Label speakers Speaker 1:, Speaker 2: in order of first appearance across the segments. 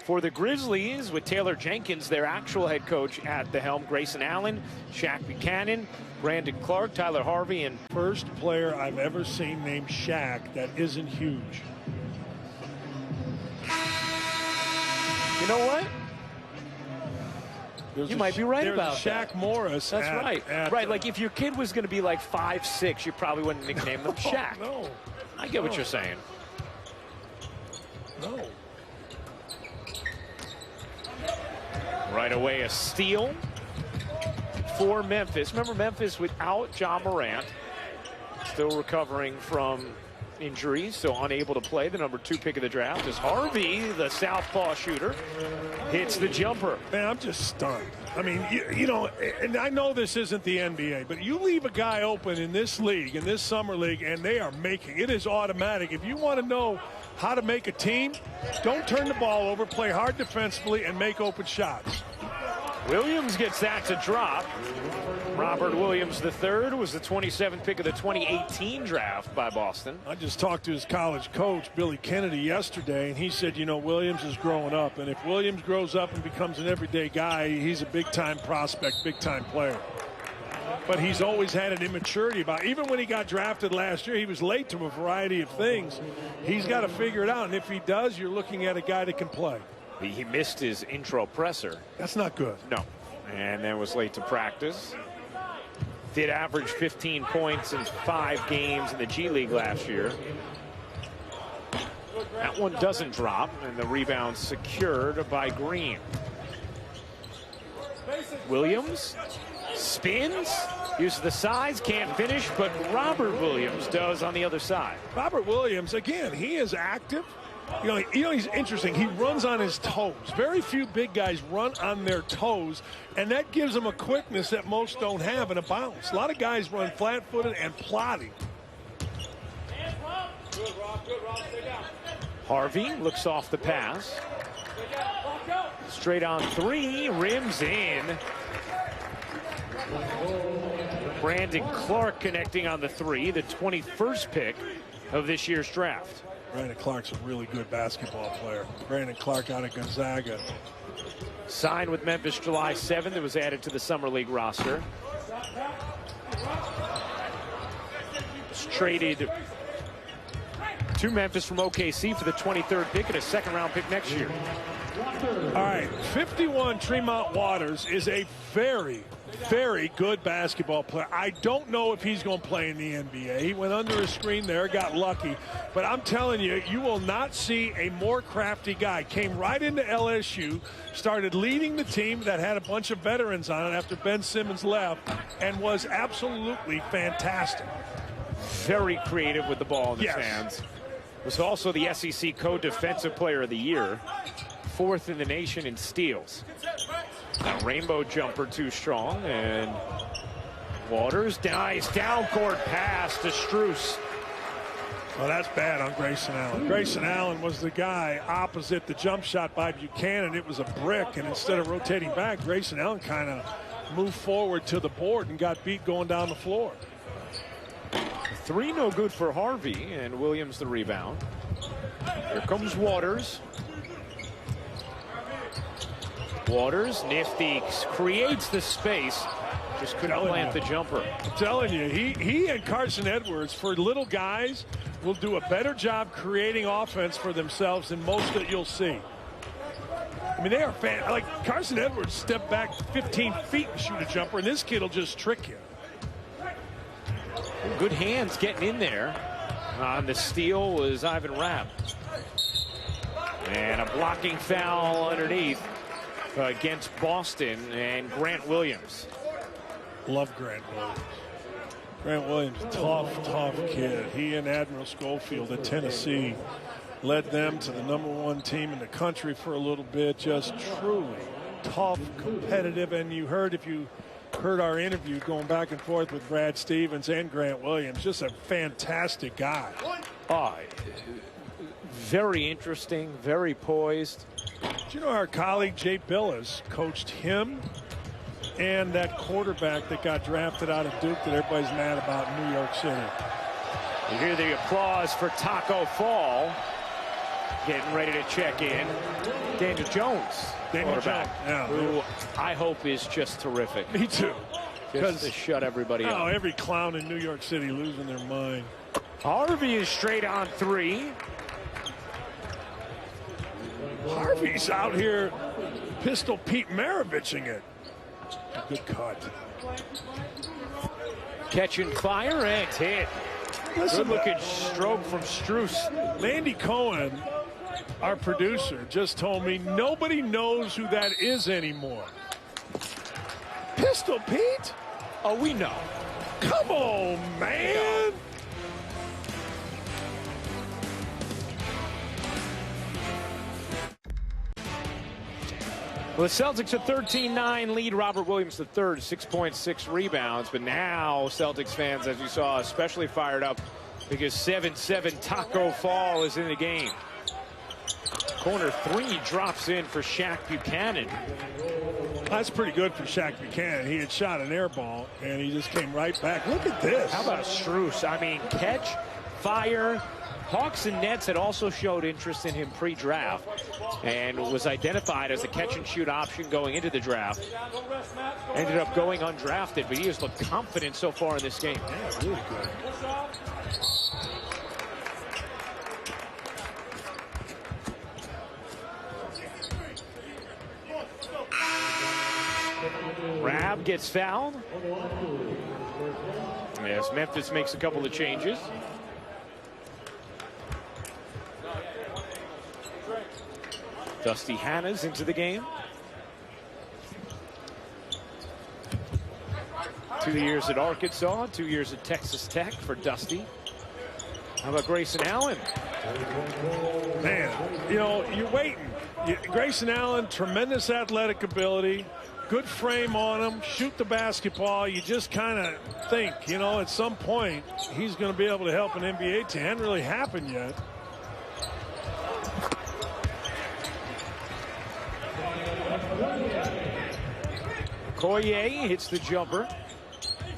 Speaker 1: For the Grizzlies, with Taylor Jenkins, their actual head coach, at the helm, Grayson Allen, Shaq Buchanan, Brandon Clark, Tyler Harvey, and
Speaker 2: first player I've ever seen named Shaq that isn't huge.
Speaker 1: You know what? You might be right about
Speaker 2: that. Shaq Morris.
Speaker 1: That's right. Right, like if your kid was going to be like 5'6", you probably wouldn't nickname them Shaq.
Speaker 2: No.
Speaker 1: I get what you're saying.
Speaker 2: No.
Speaker 1: Right away, a steal for Memphis. Remember, Memphis without Ja Morant, still recovering from injuries, so unable to play. The number 2 pick of the draft is Harvey, the southpaw shooter, hits the jumper.
Speaker 2: Man, I'm just stunned. I mean, you know, and I know this isn't the NBA, but you leave a guy open in this league, in this summer league, and they are making it is automatic. If you want to know how to make a team, don't turn the ball over, play hard defensively, and make open shots.
Speaker 1: Williams gets that to drop. Robert Williams III was the 27th pick of the 2018 draft by Boston.
Speaker 2: I just talked to his college coach, Billy Kennedy, yesterday, and he said, you know, Williams is growing up, and if Williams grows up and becomes an everyday guy, he's a big-time prospect, big-time player. But he's always had an immaturity about it. Even when he got drafted last year, he was late to a variety of things. He's got to figure it out, and if he does, you're looking at a guy that can play.
Speaker 1: He missed his intro presser.
Speaker 2: That's not good.
Speaker 1: No. And then was late to practice. Did average 15 points in 5 games in the G League last year. That one doesn't drop, and the rebound secured by Green. Williams spins, uses the size, can't finish, but Robert Williams does on the other side.
Speaker 2: Robert Williams, again, he is active. You know, he's interesting. He runs on his toes. Very few big guys run on their toes, and that gives them a quickness that most don't have and a bounce. A lot of guys run flat-footed and plodding.
Speaker 1: Harvey looks off the pass. Straight on 3, rims in. Brandon Clark connecting on the 3, the 21st pick of this year's draft.
Speaker 2: Brandon Clark's a really good basketball player. Brandon Clark out of Gonzaga.
Speaker 1: Signed with Memphis July 7th. It was added to the Summer League roster. It's traded to Memphis from OKC for the 23rd pick and a second-round pick next year.
Speaker 2: All right, 51 Tremont Waters is a very, very good basketball player. I don't know if he's going to play in the NBA. He went under a screen there, got lucky. But I'm telling you, you will not see a more crafty guy. Came right into LSU, started leading the team that had a bunch of veterans on it after Ben Simmons left, and was absolutely fantastic.
Speaker 1: Very creative with the ball in his hands. Was also the SEC Co-Defensive Player of the Year. 4th in the nation in steals. That rainbow jumper too strong, and Waters dies. Down court pass to Strus.
Speaker 2: Well, that's bad on Grayson Allen. Grayson Allen was the guy opposite the jump shot by Buchanan. It was a brick, and instead of rotating back, Grayson Allen kind of moved forward to the board and got beat going down the floor.
Speaker 1: 3 no good for Harvey, and Williams the rebound. Here comes Waters. Waters, nifty, creates the space, just couldn't plant the jumper.
Speaker 2: I'm telling you, he and Carson Edwards, for little guys, will do a better job creating offense for themselves than most that you'll see. I mean, they are like Carson Edwards step back 15 feet and shoot a jumper, and this kid will just trick you.
Speaker 1: Good hands getting in there. On the steal was Ivan Rapp. And a blocking foul underneath against Boston and Grant Williams.
Speaker 2: Love Grant Williams. Grant Williams, tough kid. He and Admiral Schofield at Tennessee led them to the #1 team in the country for a little bit. Just truly tough, competitive. And you heard, if you heard our interview going back and forth with Brad Stevens and Grant Williams, just a fantastic guy.
Speaker 1: Very interesting, very poised.
Speaker 2: Do you know our colleague Jay Billis coached him and that quarterback that got drafted out of Duke that everybody's mad about in New York City?
Speaker 1: You hear the applause for Taco Fall. getting ready to check in. Daniel Jones, quarterback, who I hope is just terrific.
Speaker 2: Me too.
Speaker 1: Just to shut everybody up.
Speaker 2: Oh, every clown in New York City losing their mind.
Speaker 1: Harvey is straight on 3.
Speaker 2: Harvey's out here Pistol Pete Maraviching it. Good cut.
Speaker 1: Catch and fire and hit. Good looking stroke from Strus.
Speaker 2: Landy Cohen, our producer, just told me nobody knows who that is anymore. Pistol Pete?
Speaker 1: Oh, we know.
Speaker 2: Come on, man.
Speaker 1: Well, the Celtics a 13-9 lead. Robert Williams III, 6.6 rebounds. But now Celtics fans, as you saw, especially fired up because 7-7 Taco Fall is in the game. Corner 3 drops in for Shaq Buchanan.
Speaker 2: That's pretty good for Shaq Buchanan. He had shot an air ball, and he just came right back. Look at this.
Speaker 1: How about Strus? I mean, catch, fire. Hawks and Nets had also showed interest in him pre-draft and was identified as a catch-and-shoot option going into the draft. Ended up going undrafted, but he has looked confident so far in this game.
Speaker 2: Yeah, really good.
Speaker 1: Rab gets fouled. Yes, Memphis makes a couple of changes. Dusty Hanna's into the game. 2 years at Arkansas, 2 years at Texas Tech for Dusty. How about Grayson Allen?
Speaker 2: Man, you know, you're waiting. Grayson Allen, tremendous athletic ability, good frame on him, shoot the basketball. You just kind of think, you know, at some point he's going to be able to help an NBA team. It hasn't really happened yet.
Speaker 1: Koye hits the jumper.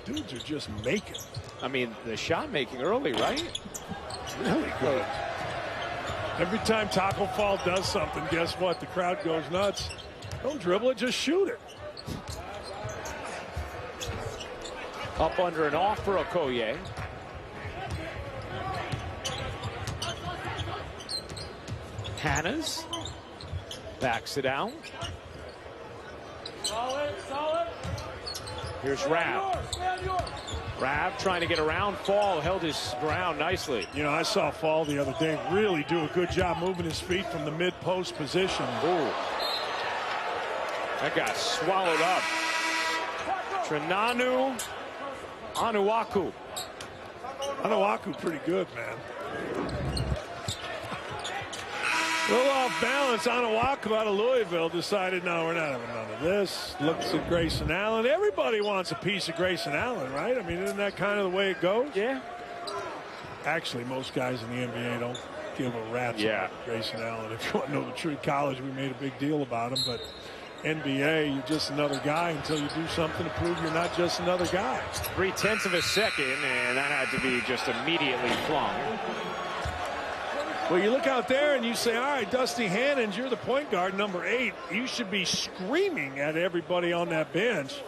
Speaker 2: Dudes are just making.
Speaker 1: I mean, the shot making early, right?
Speaker 2: Really good. Every time Taco Fall does something, guess what? The crowd goes nuts. Don't dribble it, just shoot it.
Speaker 1: Up under and off for Okoye. Hanna's backs it out. Here's Rab. Rab trying to get around Fall, held his ground nicely.
Speaker 2: You know, I saw Fall the other day really do a good job moving his feet from the mid-post position.
Speaker 1: Ooh. That got swallowed up. Trinanu Anuaku.
Speaker 2: Anuaku pretty good, man. A little off balance. Anuaku out of Louisville decided, no, we're not having none of this. Looks at Grayson Allen. Everybody wants a piece of Grayson Allen, right? I mean, isn't that kind of the way it goes?
Speaker 1: Yeah.
Speaker 2: Actually, most guys in the NBA don't give a rat's about Grayson Allen. If you want to know the truth, college, we made a big deal about him, but NBA, you're just another guy until you do something to prove you're not just another guy.
Speaker 1: 0.3 of a second, and that had to be just immediately flung.
Speaker 2: Well, you look out there and you say, all right, Dusty Hannons, you're the point guard, number 8. You should be screaming at everybody on that bench,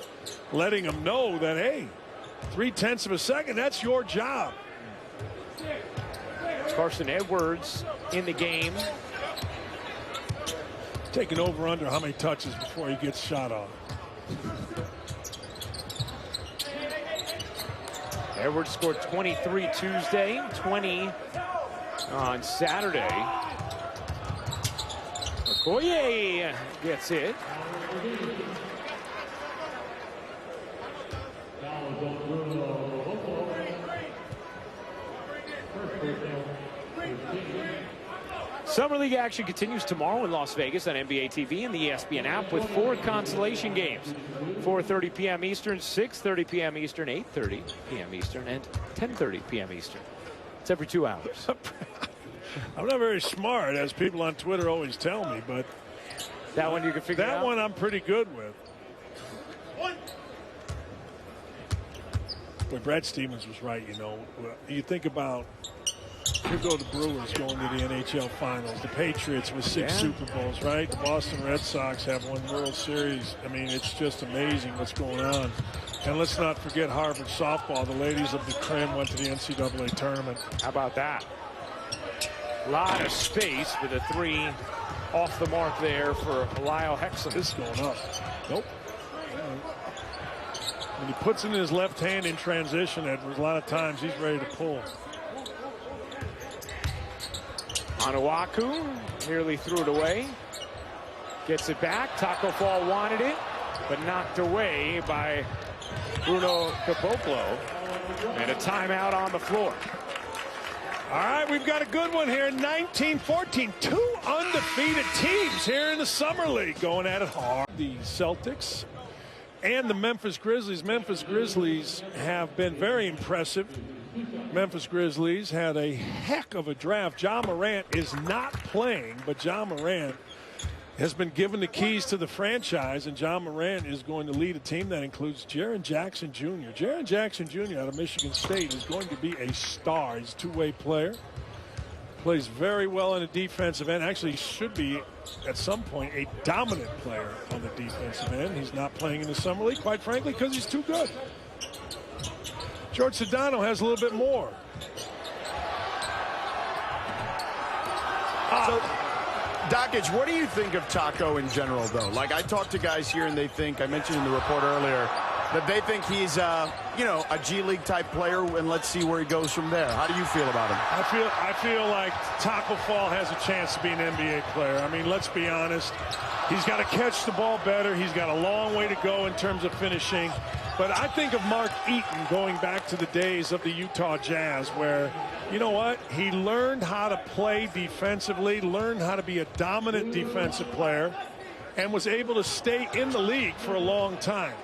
Speaker 2: letting them know that, hey, 0.3 of a second, that's your job.
Speaker 1: Carson Edwards in the game.
Speaker 2: Taking over under how many touches before he gets shot off.
Speaker 1: Edwards scored 23 Tuesday, 20 on Saturday. Okoye gets it. Summer League action continues tomorrow in Las Vegas on NBA TV and the ESPN app with 4 consolation games. 4:30 p.m. Eastern, 6:30 p.m. Eastern, 8:30 p.m. Eastern, and 10:30 p.m. Eastern. It's every 2 hours.
Speaker 2: I'm not very smart, as people on Twitter always tell me, but
Speaker 1: that one you can figure out?
Speaker 2: That one I'm pretty good with. Boy, Brad Stevens was right, you know. You think about Here go the Brewers going to the NHL Finals. The Patriots with 6 Super Bowls, right? The Boston Red Sox have won World Series. I mean, it's just amazing what's going on. And let's not forget Harvard softball. The ladies of the Crim went to the NCAA tournament.
Speaker 1: How about that? A lot of space with a 3 off the mark there for Lyle Hexum.
Speaker 2: This is going up. Nope. When he puts it in his left hand in transition, Edwards, a lot of times he's ready to pull.
Speaker 1: Onuaku nearly threw it away. Gets it back. Taco Fall wanted it, but knocked away by Bruno Caboclo. And a timeout on the floor.
Speaker 2: All right, we've got a good one here. 19-14. 2 undefeated teams here in the Summer League going at it hard. The Celtics and the Memphis Grizzlies. Memphis Grizzlies have been very impressive. Memphis Grizzlies had a heck of a draft. Ja Morant is not playing, but Ja Morant has been given the keys to the franchise, and Ja Morant is going to lead a team that includes Jaren Jackson Jr. Jaren Jackson Jr. out of Michigan State is going to be a star. He's a two-way player. Plays very well on the defensive end. Actually, should be, at some point, a dominant player on the defensive end. He's not playing in the Summer League, quite frankly, because he's too good. George Sedano has a little bit more.
Speaker 3: So, Dockage, what do you think of Taco in general, though? Like, I talk to guys here, and they think, I mentioned in the report earlier, that they think he's, you know, a G League type player, and let's see where he goes from there. How do you feel about him?
Speaker 2: I feel like Taco Fall has a chance to be an NBA player. I mean, let's be honest. He's got to catch the ball better. He's got a long way to go in terms of finishing. But I think of Mark Eaton going back to the days of the Utah Jazz where, you know what, he learned how to play defensively, learned how to be a dominant defensive player, and was able to stay in the league for a long time.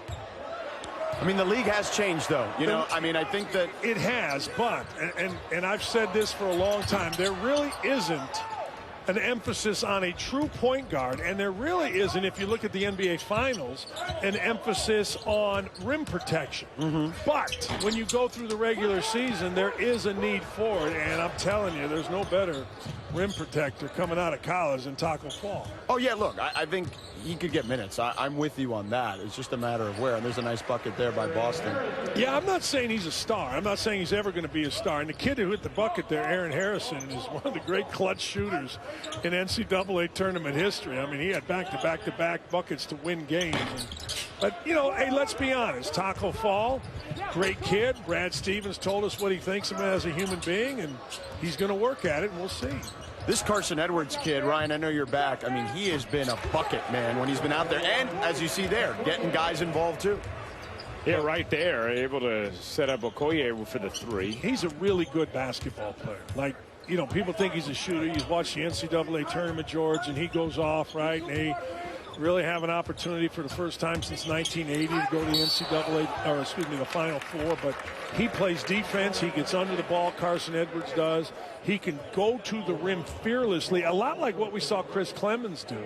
Speaker 3: I mean, the league has changed, though. You know, I mean, I think that
Speaker 2: it has, but, and I've said this for a long time, there really isn't an emphasis on a true point guard, and there really isn't, if you look at the NBA Finals, an emphasis on rim protection. But when you go through the regular season, there is a need for it, and I'm telling you, there's no better rim protector coming out of college than Taco Fall.
Speaker 3: Oh, yeah, look, I think he could get minutes. I'm with you on that. It's just a matter of where, and there's a nice bucket there by Boston.
Speaker 2: Yeah, I'm not saying he's a star. I'm not saying he's ever going to be a star. And the kid who hit the bucket there, Aaron Harrison, is one of the great clutch shooters in NCAA tournament history. I mean, he had back-to-back buckets to win games. But, you know, hey, let's be honest. Taco Fall, great kid. Brad Stevens told us what he thinks of him as a human being, and he's going to work at it, and we'll see.
Speaker 3: This Carson Edwards kid, Ryan, I know you're back. I mean, he has been a bucket, man, when he's been out there. And, as you see there, getting guys involved, too.
Speaker 1: Yeah, right there, able to set up Okoye for the 3.
Speaker 2: He's a really good basketball player. Like, you know, people think he's a shooter. You watch the NCAA tournament, George, and he goes off, right? And they really have an opportunity for the first time since 1980 to go to the NCAA, or excuse me, the Final Four. But he plays defense. He gets under the ball. Carson Edwards does. He can go to the rim fearlessly, a lot like what we saw Chris Clemens do.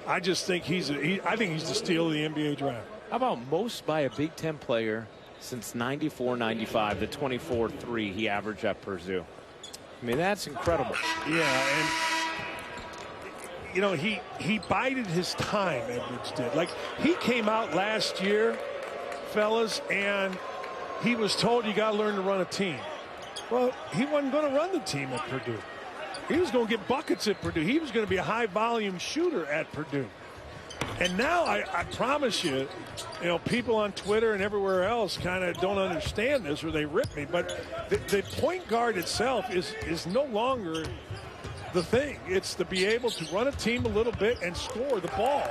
Speaker 2: I just think I think he's the steal of the NBA draft.
Speaker 1: How about most by a Big Ten player since 94-95, the 24-3 he averaged at Purdue? I mean, that's incredible.
Speaker 2: Yeah, and you know, he bided his time, Edwards did. Like, he came out last year, fellas, and he was told you got to learn to run a team. Well, he wasn't going to run the team at Purdue. He was going to get buckets at Purdue. He was going to be a high-volume shooter at Purdue. And now I promise you, you know, people on Twitter and everywhere else kind of don't understand this, or they rip me. But the point guard itself is no longer the thing. It's to be able to run a team a little bit and score the ball.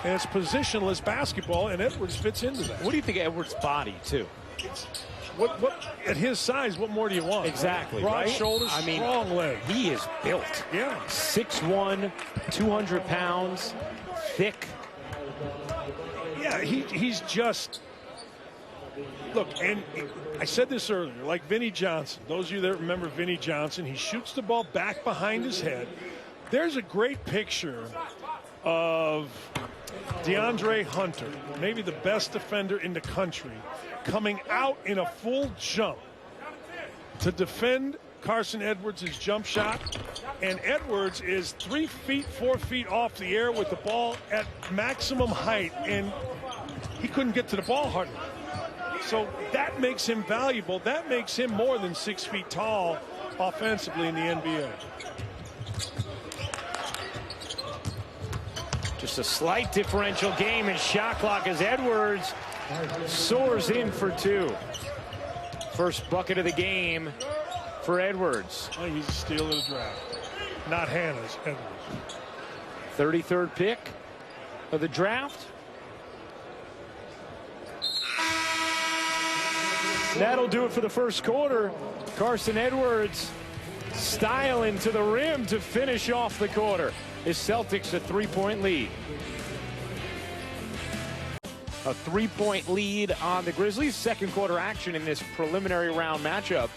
Speaker 2: And it's positionless basketball, and Edwards fits into that.
Speaker 1: What do you think of Edwards' body, too?
Speaker 2: What at his size, what more do you want?
Speaker 1: Exactly.
Speaker 2: Broad
Speaker 1: right?
Speaker 2: shoulders,
Speaker 1: I mean,
Speaker 2: strong leg.
Speaker 1: He is built.
Speaker 2: Yeah.
Speaker 1: 6'1", 200 pounds, thick.
Speaker 2: Yeah, he's just, look, and I said this earlier, like Vinnie Johnson. Those of you that remember Vinnie Johnson, he shoots the ball back behind his head. There's a great picture of DeAndre Hunter, maybe the best defender in the country, coming out in a full jump to defend Carson Edwards' jump shot. And Edwards is 3 feet, 4 feet off the air with the ball at maximum height. And he couldn't get to the ball hardly. So that makes him valuable. That makes him more than 6 feet tall offensively in the NBA.
Speaker 1: Just a slight differential game in shot clock as Edwards soars in for 2. First bucket of the game for Edwards.
Speaker 2: Oh, he's a steal of the draft. Not Hannah's, Edwards.
Speaker 1: 33rd pick of the draft. That'll do it for the first quarter. Carson Edwards styling to the rim to finish off the quarter. His Celtics a 3-point lead. A 3-point lead on the Grizzlies. Second quarter action in this preliminary round matchup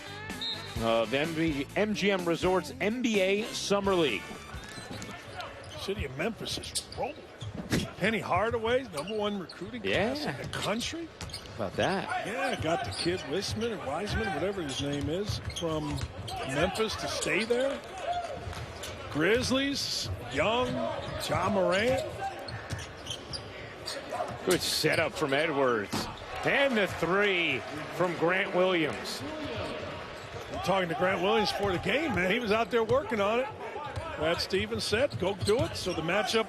Speaker 1: of MGM Resorts NBA Summer League.
Speaker 2: City of Memphis is rolling. Penny Hardaway, #1 recruiting class in the country.
Speaker 1: How about that?
Speaker 2: Yeah, got the kid Wiseman, whatever his name is, from Memphis to stay there. Grizzlies, Young, Ja Morant.
Speaker 1: Good setup from Edwards. And the 3 from Grant Williams.
Speaker 2: I'm talking to Grant Williams for the game, man. He was out there working on it. Brad Stevens said, go do it. So the matchup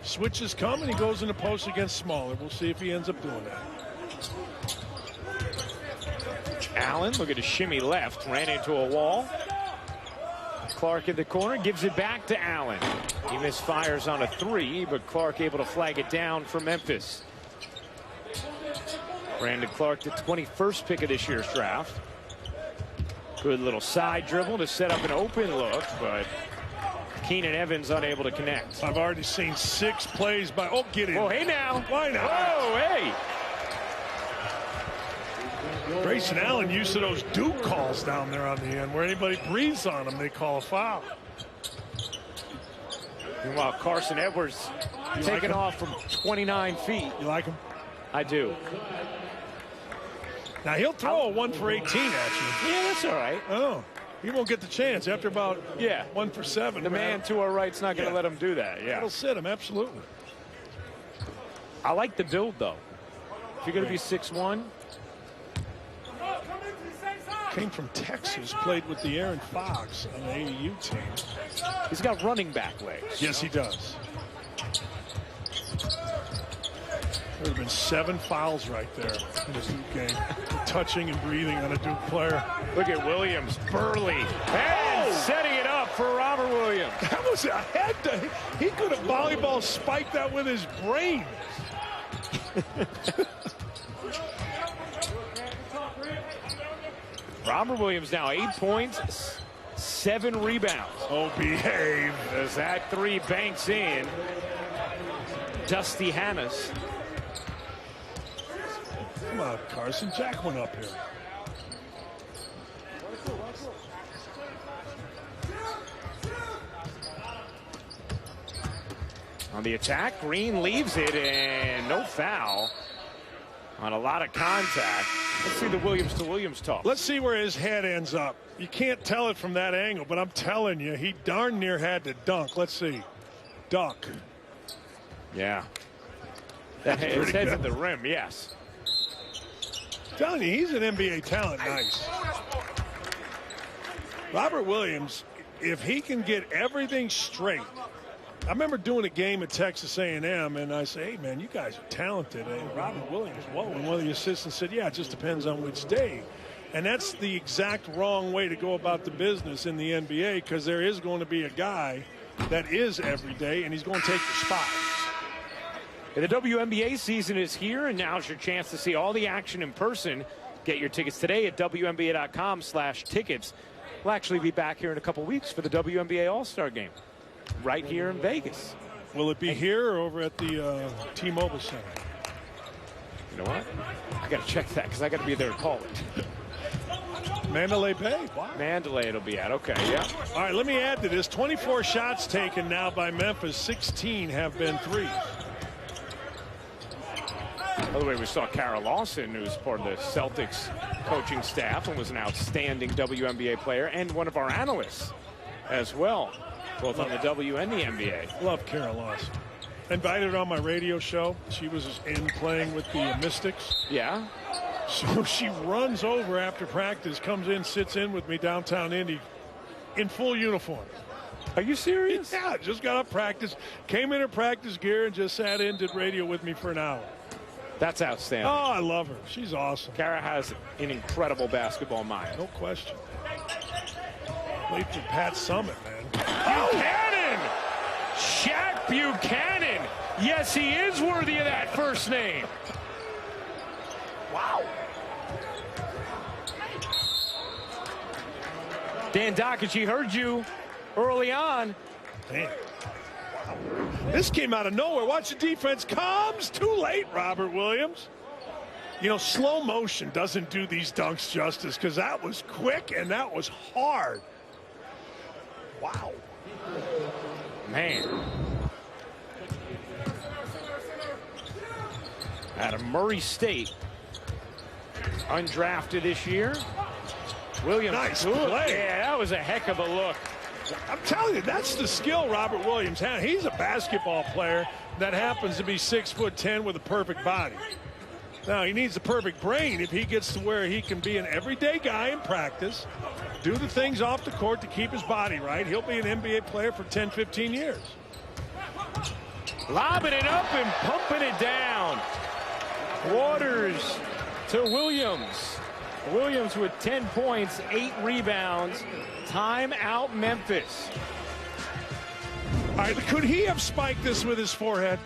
Speaker 2: switches come, and he goes in the post against Smaller. We'll see if he ends up doing that.
Speaker 1: Allen, look at his shimmy left, ran into a wall. Clark in the corner, gives it back to Allen. He misfires on a 3, but Clark able to flag it down for Memphis. Brandon Clark, the 21st pick of this year's draft. Good little side dribble to set up an open look, but Keenan Evans unable to connect.
Speaker 2: I've already seen 6 plays by, oh, get in.
Speaker 1: Oh, hey now.
Speaker 2: Why not?
Speaker 1: Oh, hey.
Speaker 2: Grayson Allen used to those Duke calls down there on the end where anybody breathes on them, they call a foul.
Speaker 1: Meanwhile, Carson Edwards taking off from 29 feet.
Speaker 2: You like him?
Speaker 1: I do.
Speaker 2: Now, he'll throw a 1 for 18 at you.
Speaker 1: Yeah, that's all right.
Speaker 2: Oh, he won't get the chance after about 1 for 7.
Speaker 1: The man to our right's not going to let him do that. Yeah.
Speaker 2: That'll sit him, absolutely.
Speaker 1: I like the build, though. If you're going to be 6'1".
Speaker 2: Came from Texas, played with the Aaron Fox on the AAU team.
Speaker 1: He's got running back legs.
Speaker 2: Yes, he does. There have been 7 fouls right there in this Duke game. Touching and breathing on a Duke player.
Speaker 1: Look at Williams, Burley, and setting it up for Robert Williams.
Speaker 2: That was a head. He could have volleyball spiked that with his brain.
Speaker 1: Robert Williams now 8 points, 7 rebounds.
Speaker 2: Oh, behave.
Speaker 1: As that 3 banks in. Dusty Hannes.
Speaker 2: Come on, Carson. Jack went up here.
Speaker 1: On the attack, Green leaves it, and no foul on a lot of contact. Let's see the Williams to Williams talk.
Speaker 2: Let's see where his head ends up. You can't tell it from that angle, but I'm telling you, he darn near had to dunk. Let's see. Dunk.
Speaker 1: Yeah. His head's at the rim, yes.
Speaker 2: I'm telling you, he's an NBA talent. Nice. Robert Williams, if he can get everything straight. I remember doing a game at Texas A&M, and I say, hey, man, you guys are talented. And Robert Williams, whoa. And one of the assistants said, yeah, it just depends on which day. And that's the exact wrong way to go about the business in the NBA, because there is going to be a guy that is every day, and he's going to take your spot.
Speaker 1: The WNBA season is here, and now's your chance to see all the action in person. Get your tickets today at WNBA.com/tickets. We'll actually be back here in a couple weeks for the WNBA All-Star Game right here in Vegas.
Speaker 2: Will it be here or over at the T-Mobile Center?
Speaker 1: You know what? I got to check that because I got to be there to call it.
Speaker 2: Mandalay Bay. Wow.
Speaker 1: Mandalay it'll be at. Okay, yeah.
Speaker 2: All right, let me add to this. 24 shots taken now by Memphis. 16 have been threes.
Speaker 1: By the way, we saw Kara Lawson, who's part of the Celtics coaching staff and was an outstanding WNBA player and one of our analysts as well, both on the W and the NBA.
Speaker 2: Love Kara Lawson. Invited her on my radio show. She was in playing with the Mystics.
Speaker 1: Yeah.
Speaker 2: So she runs over after practice, comes in, sits in with me downtown Indy in full uniform.
Speaker 1: Are you serious?
Speaker 2: Yeah, just got up practice, came in her practice gear and just sat in, did radio with me for an hour.
Speaker 1: That's outstanding.
Speaker 2: Oh, I love her. She's awesome.
Speaker 1: Kara has an incredible basketball mind.
Speaker 2: No question. Played for Pat Summitt, man.
Speaker 1: Buchanan! Shaq Buchanan! Yes, he is worthy of that first name. Wow. Dan Dockich, he heard you early on.
Speaker 2: Damn. Wow. This came out of nowhere. Watch the defense. Comes too late, Robert Williams. You know, slow motion doesn't do these dunks justice because that was quick and that was hard. Wow.
Speaker 1: Man. Out of Murray State. Undrafted this year. Williams.
Speaker 2: Nice play.
Speaker 1: Yeah, that was a heck of a look.
Speaker 2: I'm telling you, that's the skill Robert Williams had. He's a basketball player that happens to be 6'10" with a perfect body. Now, he needs a perfect brain if he gets to where he can be an everyday guy in practice, do the things off the court to keep his body right. He'll be an NBA player for 10, 15 years.
Speaker 1: Lobbing it up and pumping it down. Waters to Williams. Williams with 10 points, 8 rebounds. Timeout Memphis.
Speaker 2: All right, could he have spiked this with his forehead?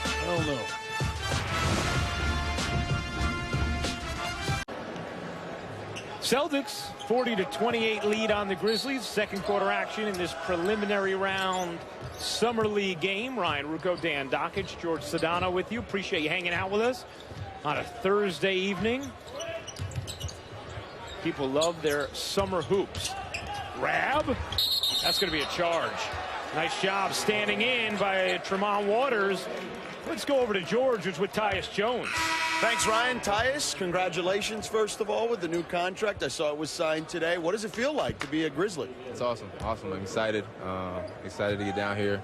Speaker 2: I don't know.
Speaker 1: Celtics 40-28 lead on the Grizzlies. Second quarter action in this preliminary round Summer League game. Ryan Rucco, Dan Dockich, George Sedano with you. Appreciate you hanging out with us on a Thursday evening. People love their summer hoops. Grab. That's going to be a charge. Nice job standing in by Tremont Waters. Let's go over to George, who's with Tyus Jones.
Speaker 3: Thanks, Ryan. Tyus, congratulations, first of all, with the new contract. I saw it was signed today. What does it feel like to be a Grizzly?
Speaker 4: It's awesome. Awesome. I'm excited. Excited to get down here,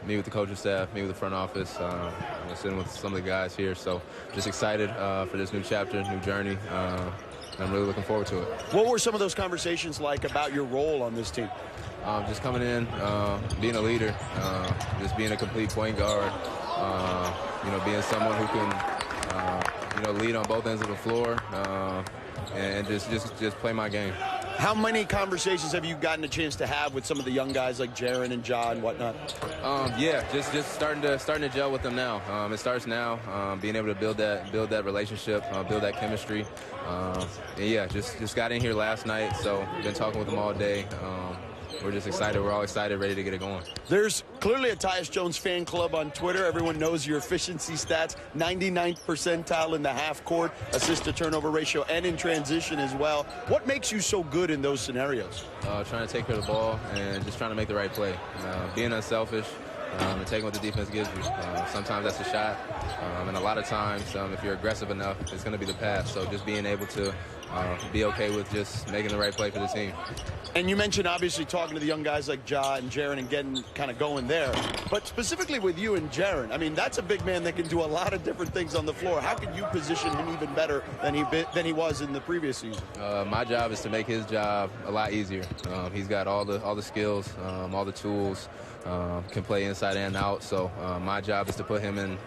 Speaker 4: meet with the coaching staff, meet with the front office. I'm sitting with some of the guys here. So just excited for this new chapter, new journey. I'm really looking forward to it.
Speaker 3: What were some of those conversations like about your role on this team?
Speaker 4: Just coming in, being a leader, just being a complete point guard, being someone who can, lead on both ends of the floor, and just play my game.
Speaker 3: How many conversations have you gotten a chance to have with some of the young guys like Jaren and Ja and whatnot?
Speaker 4: Just starting to gel with them now. It starts now, being able to build that relationship, build that chemistry. Just got in here last night, so been talking with them all day. We're just excited. We're all excited, ready to get it going.
Speaker 3: There's clearly a Tyus Jones fan club on Twitter. Everyone knows your efficiency stats, 99th percentile in the half court, assist to turnover ratio, and in transition as well. What makes you so good in those scenarios?
Speaker 4: Trying to take care of the ball and just trying to make the right play. Being unselfish and taking what the defense gives you. Sometimes that's a shot, and a lot of times, if you're aggressive enough, it's going to be the pass. So just being able to be okay with just making the right play for the team.
Speaker 3: And you mentioned obviously talking to the young guys like Ja and Jaren and getting kind of going there. But specifically with you and Jaren, I mean, that's a big man that can do a lot of different things on the floor. How can you position him even better than he was in the previous season?
Speaker 4: My job is to make his job a lot easier. He's got all the skills, all the tools, can play inside and out. So my job is to put him in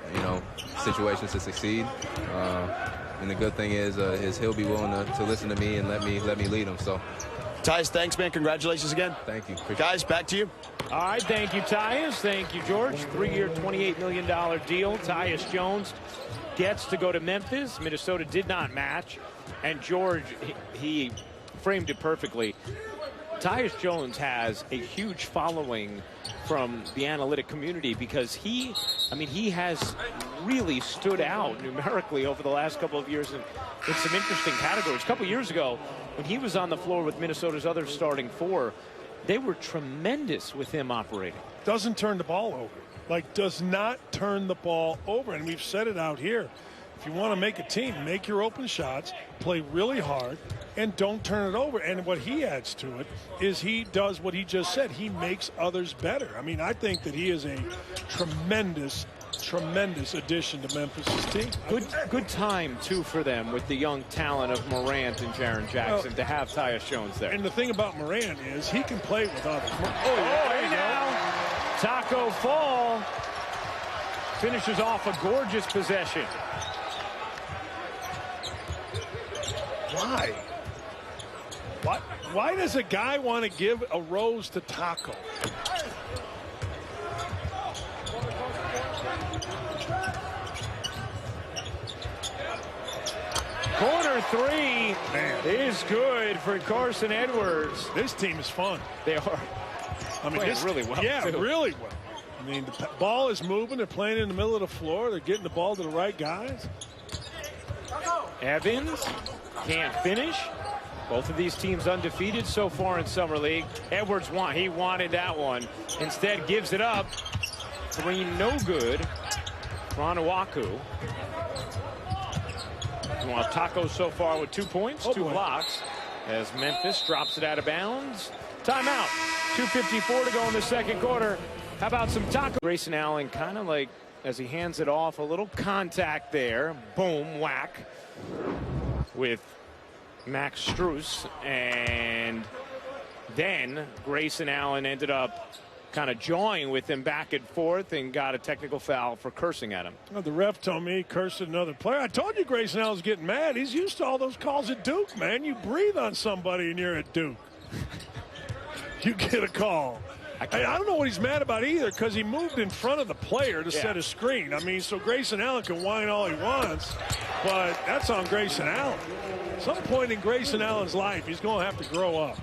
Speaker 4: situations to succeed. And the good thing is he'll be willing to listen to me and let me lead him. So.
Speaker 3: Tyus, thanks, man. Congratulations again.
Speaker 4: Thank you.
Speaker 3: Guys, back to you.
Speaker 1: All right, thank you, Tyus. Thank you, George. 3-year, $28 million deal. Tyus Jones gets to go to Memphis. Minnesota did not match. And George, he framed it perfectly. Tyus Jones has a huge following from the analytic community because he has really stood out numerically over the last couple of years in some interesting categories. A couple years ago, when he was on the floor with Minnesota's other starting four, they were tremendous with him operating.
Speaker 2: Doesn't turn the ball over. Like, does not turn the ball over. And we've said it out here. If you want to make a team, make your open shots, play really hard, and don't turn it over. And what he adds to it is he does what he just said. He makes others better. I mean, I think that he is a tremendous addition to Memphis' team.
Speaker 1: Good time, too, for them with the young talent of Morant and Jaren Jackson to have Tyus Jones there.
Speaker 2: And the thing about Morant is he can play with others.
Speaker 1: Hey now. Taco Fall finishes off a gorgeous possession.
Speaker 2: Why? Why does a guy want to give a rose to Taco?
Speaker 1: Corner three is good for Carson Edwards.
Speaker 2: This team is fun.
Speaker 1: They are.
Speaker 2: I mean,
Speaker 1: this really well.
Speaker 2: Yeah,
Speaker 1: too.
Speaker 2: really well. I mean, the ball is moving. They're playing in the middle of the floor. They're getting the ball to the right guys.
Speaker 1: Evans can't finish. Both of these teams undefeated so far in Summer League. Edwards wanted that one. Instead gives it up. Three no good. Ranawaku. Well, Taco so far with 2 points, 2 blocks, as Memphis drops it out of bounds. Timeout. 2:54 to go in the second quarter. How about some Taco? Grayson Allen kind of like, as he hands it off, a little contact there. Boom, whack. With Max Strus. And then Grayson Allen ended up kind of jawing with him back and forth and got a technical foul for cursing at him.
Speaker 2: Well, the ref told me he cursed at another player. I told you Grayson Allen's getting mad. He's used to all those calls at Duke, man. You breathe on somebody and you're at Duke. You get a call. I don't know what he's mad about either, because he moved in front of the player to set a screen. I mean, so Grayson Allen can whine all he wants, but that's on Grayson Allen. At some point in Grayson Allen's life, he's going to have to grow up.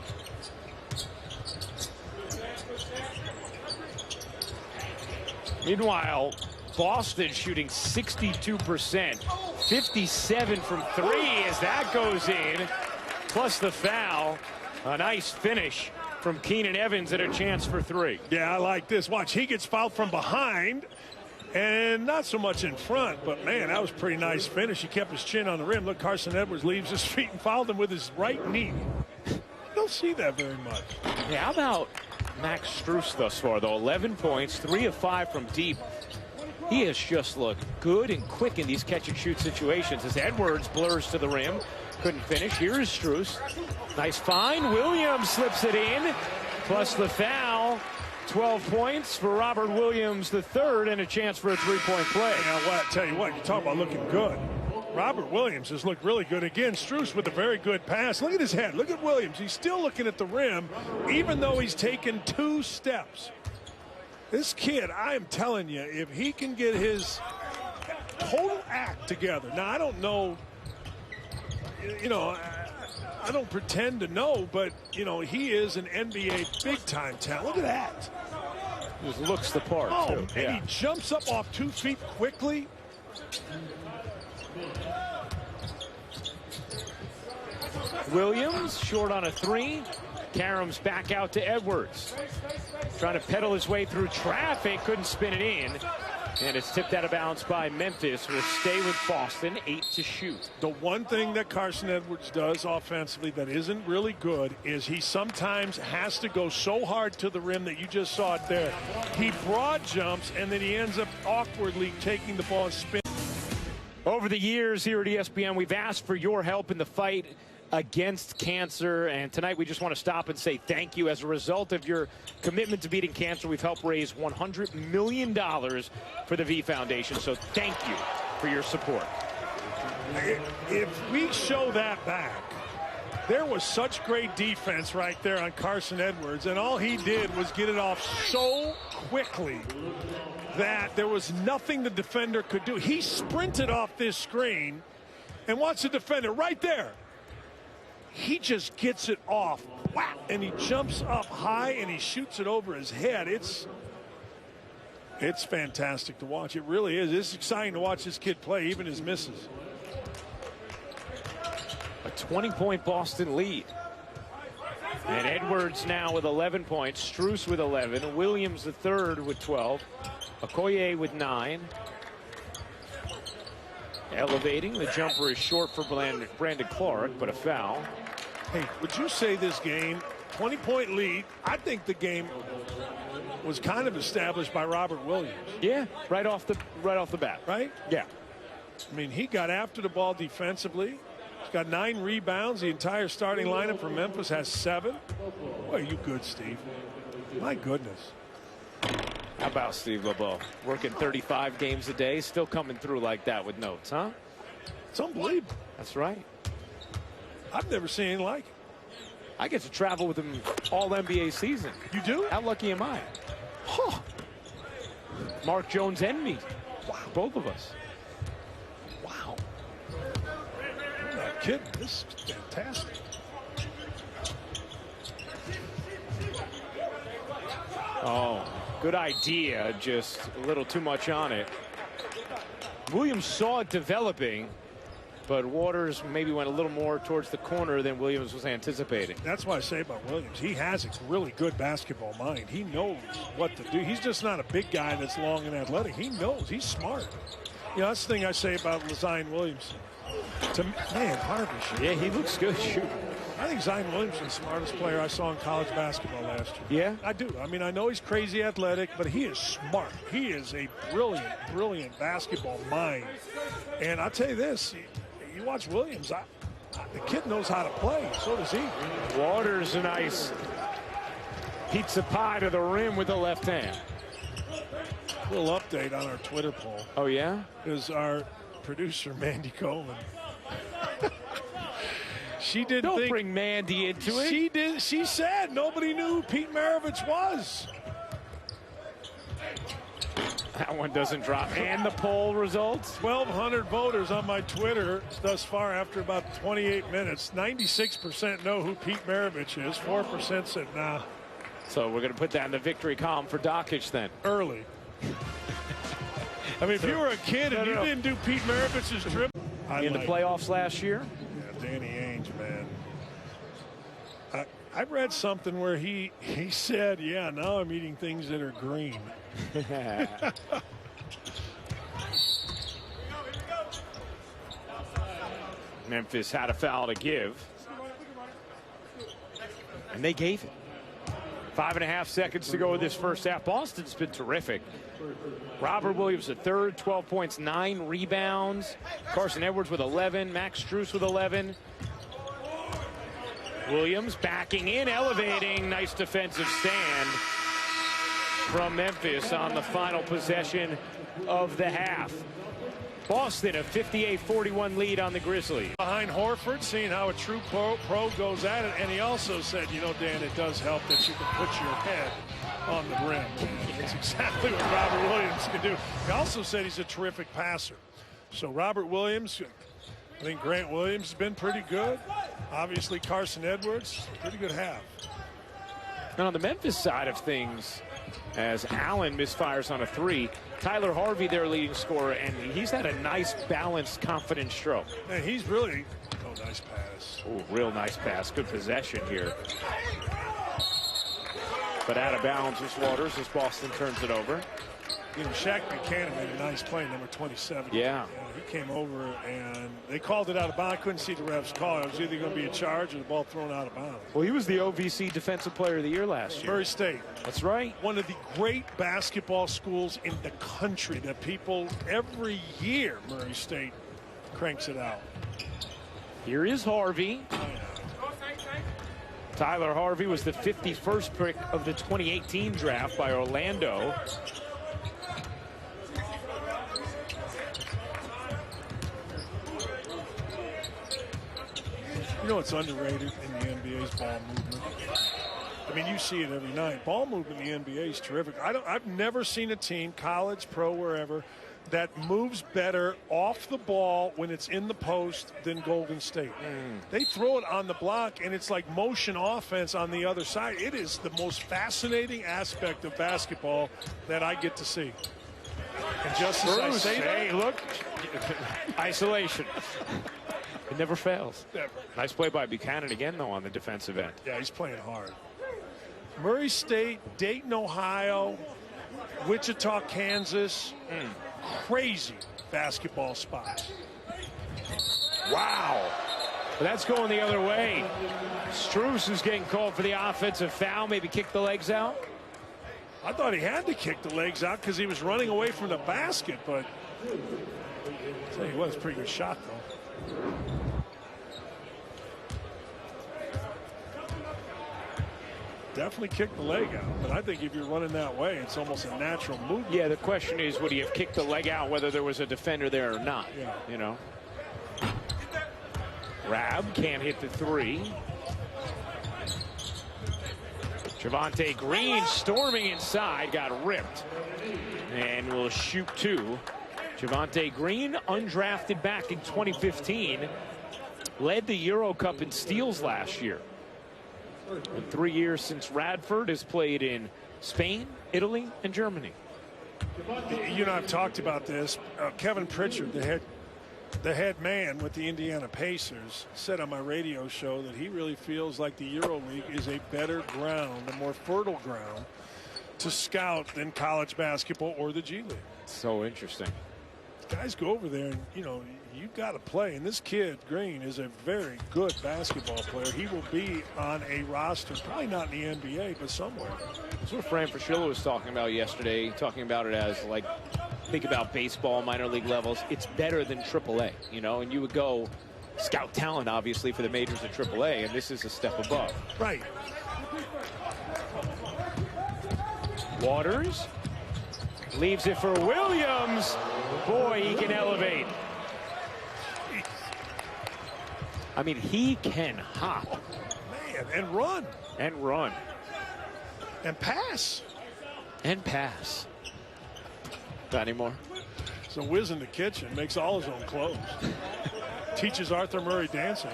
Speaker 1: Meanwhile, Boston shooting 62%, 57 from three as that goes in, plus the foul. A nice finish from Keenan Evans and a chance for three.
Speaker 2: Yeah, I like this. Watch, he gets fouled from behind and not so much in front, but man, that was a pretty nice finish. He kept his chin on the rim. Look, Carson Edwards leaves his feet and fouled him with his right knee. You don't see that very much.
Speaker 1: Yeah, how about Max Strus thus far, though? 11 points, 3 of 5 from deep. He has just looked good and quick in these catch-and-shoot situations as Edwards blurs to the rim. Couldn't finish. Here is Strus. Nice find. Williams slips it in, plus the foul. 12 points for Robert Williams III and a chance for a three-point play.
Speaker 2: Now, what? Tell you what, you talk about looking good. Robert Williams has looked really good. Again, Strus with a very good pass. Look at his head. Look at Williams. He's still looking at the rim, even though he's taken 2 steps. This kid, I am telling you, if he can get his total act together. Now, I don't know, you know, I don't pretend to know, but, you know, he is an NBA big-time talent. Look at that.
Speaker 1: Just looks the part, too.
Speaker 2: And he jumps up off 2 feet quickly.
Speaker 1: Williams short on a 3. Karam's back out to Edwards. Trying to pedal his way through traffic. Couldn't spin it in. And it's tipped out of bounds by Memphis. Will stay with Boston. 8 to shoot.
Speaker 2: The one thing that Carson Edwards does offensively that isn't really good is he sometimes has to go so hard to the rim that you just saw it there. He broad jumps and then he ends up awkwardly taking the ball and spin.
Speaker 1: Over the years here at ESPN, we've asked for your help in the fight against cancer, and tonight we just want to stop and say thank you. As a result of your commitment to beating cancer, we've helped raise $100 million for the V Foundation, so thank you for your support.
Speaker 2: If we show that back, there was such great defense right there on Carson Edwards, and all he did was get it off so quickly that there was nothing the defender could do. He sprinted off this screen, and watch the defender right there. He just gets it off, wow, and he jumps up high and he shoots it over his head. It's fantastic to watch. It really is. It's exciting to watch this kid play, even his misses.
Speaker 1: A 20-point Boston lead. And Edwards now with 11 points. Strus with 11. Williams the third with 12. Okoye with 9. Elevating. The jumper is short for Brandon Clark, but a foul.
Speaker 2: Hey, would you say this game, 20-point lead, I think the game was kind of established by Robert Williams.
Speaker 1: Yeah, right off the bat.
Speaker 2: Right?
Speaker 1: Yeah.
Speaker 2: I mean, he got after the ball defensively. He's got 9 rebounds. The entire starting lineup for Memphis has 7. Boy, are you good, Steve. My goodness.
Speaker 1: How about Steve LeBeau? Working 35 games a day, still coming through like that with notes, huh?
Speaker 2: It's unbelievable.
Speaker 1: That's right.
Speaker 2: I've never seen anything like it.
Speaker 1: I get to travel with him all NBA season.
Speaker 2: You do?
Speaker 1: How lucky am I? Huh. Mark Jones and me. Wow. Both of us.
Speaker 2: Wow. I'm not kidding. This is fantastic.
Speaker 1: Oh, good idea. Just a little too much on it. Williams saw it developing, but Waters maybe went a little more towards the corner than Williams was anticipating.
Speaker 2: That's what I say about Williams. He has a really good basketball mind. He knows what to do. He's just not a big guy that's long and athletic. He knows. He's smart. You know, that's the thing I say about Zion Williamson. Man, Harvey.
Speaker 1: Yeah, he looks good shooting.
Speaker 2: I think Zion Williamson's the smartest player I saw in college basketball last year.
Speaker 1: Yeah?
Speaker 2: I do. I mean, I know he's crazy athletic, but he is smart. He is a brilliant, brilliant basketball mind. And I'll tell you this, you watch Williams, the kid knows how to play. So does he.
Speaker 1: Waters a nice pizza pie to the rim with the left hand.
Speaker 2: Little update on our Twitter poll.
Speaker 1: Oh, yeah?
Speaker 2: Is our producer, Mandy Coleman. She didn't
Speaker 1: Don't
Speaker 2: think,
Speaker 1: bring Mandy into it.
Speaker 2: She said nobody knew who Pete Maravich was.
Speaker 1: That one doesn't drop. And the poll results?
Speaker 2: 1,200 voters on my Twitter thus far after about 28 minutes. 96% know who Pete Maravich is. 4% said nah.
Speaker 1: So we're going to put that in the victory column for Dockage then.
Speaker 2: Early. I mean, if you were a kid and you didn't do Pete Maravich's trip.
Speaker 1: In the playoffs last year?
Speaker 2: Yeah, Danny Ainge, man. I read something where he said, yeah, now I'm eating things that are green.
Speaker 1: Memphis had a foul to give. And they gave it. 5.5 seconds to go in this first half. Boston's been terrific. Robert Williams the third, 12 points, 9 rebounds. Carson Edwards with 11. Max Strus with 11. Williams backing in, elevating. Nice defensive stand from Memphis on the final possession of the half. Boston a 58-41 lead on the Grizzlies.
Speaker 2: Behind Horford, seeing how a true pro goes at it. And he also said, you know, Dan, it does help that you can put your head on the rim. That's exactly what Robert Williams can do. He also said he's a terrific passer. So Robert Williams, I think Grant Williams has been pretty good. Obviously Carson Edwards, pretty good half.
Speaker 1: And on the Memphis side of things, as Allen misfires on a 3, Tyler Harvey, their leading scorer, and he's had a nice, balanced, confident stroke.
Speaker 2: And he's really, oh, nice pass.
Speaker 1: Oh, real nice pass. Good possession here. But out of bounds is Waters as Boston turns it over.
Speaker 2: You know, Shaq Buchanan made a nice play, number 27.
Speaker 1: Yeah.
Speaker 2: He came over, and they called it out of bounds. I couldn't see the refs call it. It was either going to be a charge or the ball thrown out of bounds.
Speaker 1: Well, he was the OVC Defensive Player of the Year last year.
Speaker 2: Murray State.
Speaker 1: That's right.
Speaker 2: One of the great basketball schools in the country that people, every year, Murray State cranks it out.
Speaker 1: Here is Harvey. Tyler Harvey was the 51st pick of the 2018 draft by Orlando.
Speaker 2: You know what's underrated in the NBA's ball movement? I mean, you see it every night. Ball movement in the NBA is terrific. I've never seen a team, college, pro, wherever, that moves better off the ball when it's in the post than Golden State. They throw it on the block, and it's like motion offense on the other side. It is the most fascinating aspect of basketball that I get to see. And just as I say that,
Speaker 1: hey, look, isolation. It never fails.
Speaker 2: Never.
Speaker 1: Nice play by Buchanan again, though, on the defensive end.
Speaker 2: Yeah, he's playing hard. Murray State, Dayton, Ohio, Wichita, Kansas. Crazy basketball spots.
Speaker 1: Wow. But that's going the other way. Strus is getting called for the offensive foul, maybe kick the legs out.
Speaker 2: I thought he had to kick the legs out because he was running away from the basket, but I'll tell you what, it's a pretty good shot, though. Definitely kick the leg out, but I think if you're running that way, it's almost a natural movement.
Speaker 1: Yeah, the question is, would he have kicked the leg out whether there was a defender there or not?
Speaker 2: Yeah.
Speaker 1: You know. Rab can't hit the three. Javonte Green storming inside, got ripped, and will shoot two. Javonte Green, undrafted back in 2015, led the Euro Cup in steals last year. In 3 years since Radford has played in Spain, Italy, and Germany.
Speaker 2: You know, I've talked about this. Kevin Pritchard, the head man with the Indiana Pacers, said on my radio show that he really feels like the EuroLeague is a better ground, a more fertile ground to scout than college basketball or the G League.
Speaker 1: So interesting.
Speaker 2: Guys go over there and, you know, you've got to play. And this kid, Green, is a very good basketball player. He will be on a roster, probably not in the NBA, but somewhere.
Speaker 1: That's what Fran Fraschilla was talking about yesterday, talking about it as, like, think about baseball, minor league levels. It's better than AAA, you know, and you would go scout talent, obviously, for the majors at AAA, and this is a step above.
Speaker 2: Right.
Speaker 1: Waters leaves it for Williams. Boy, he can elevate. I mean, he can hop.
Speaker 2: Man, and run.
Speaker 1: And run.
Speaker 2: And pass.
Speaker 1: And pass. Got any more?
Speaker 2: So Wiz in the kitchen makes all his own clothes. Teaches Arthur Murray dancing.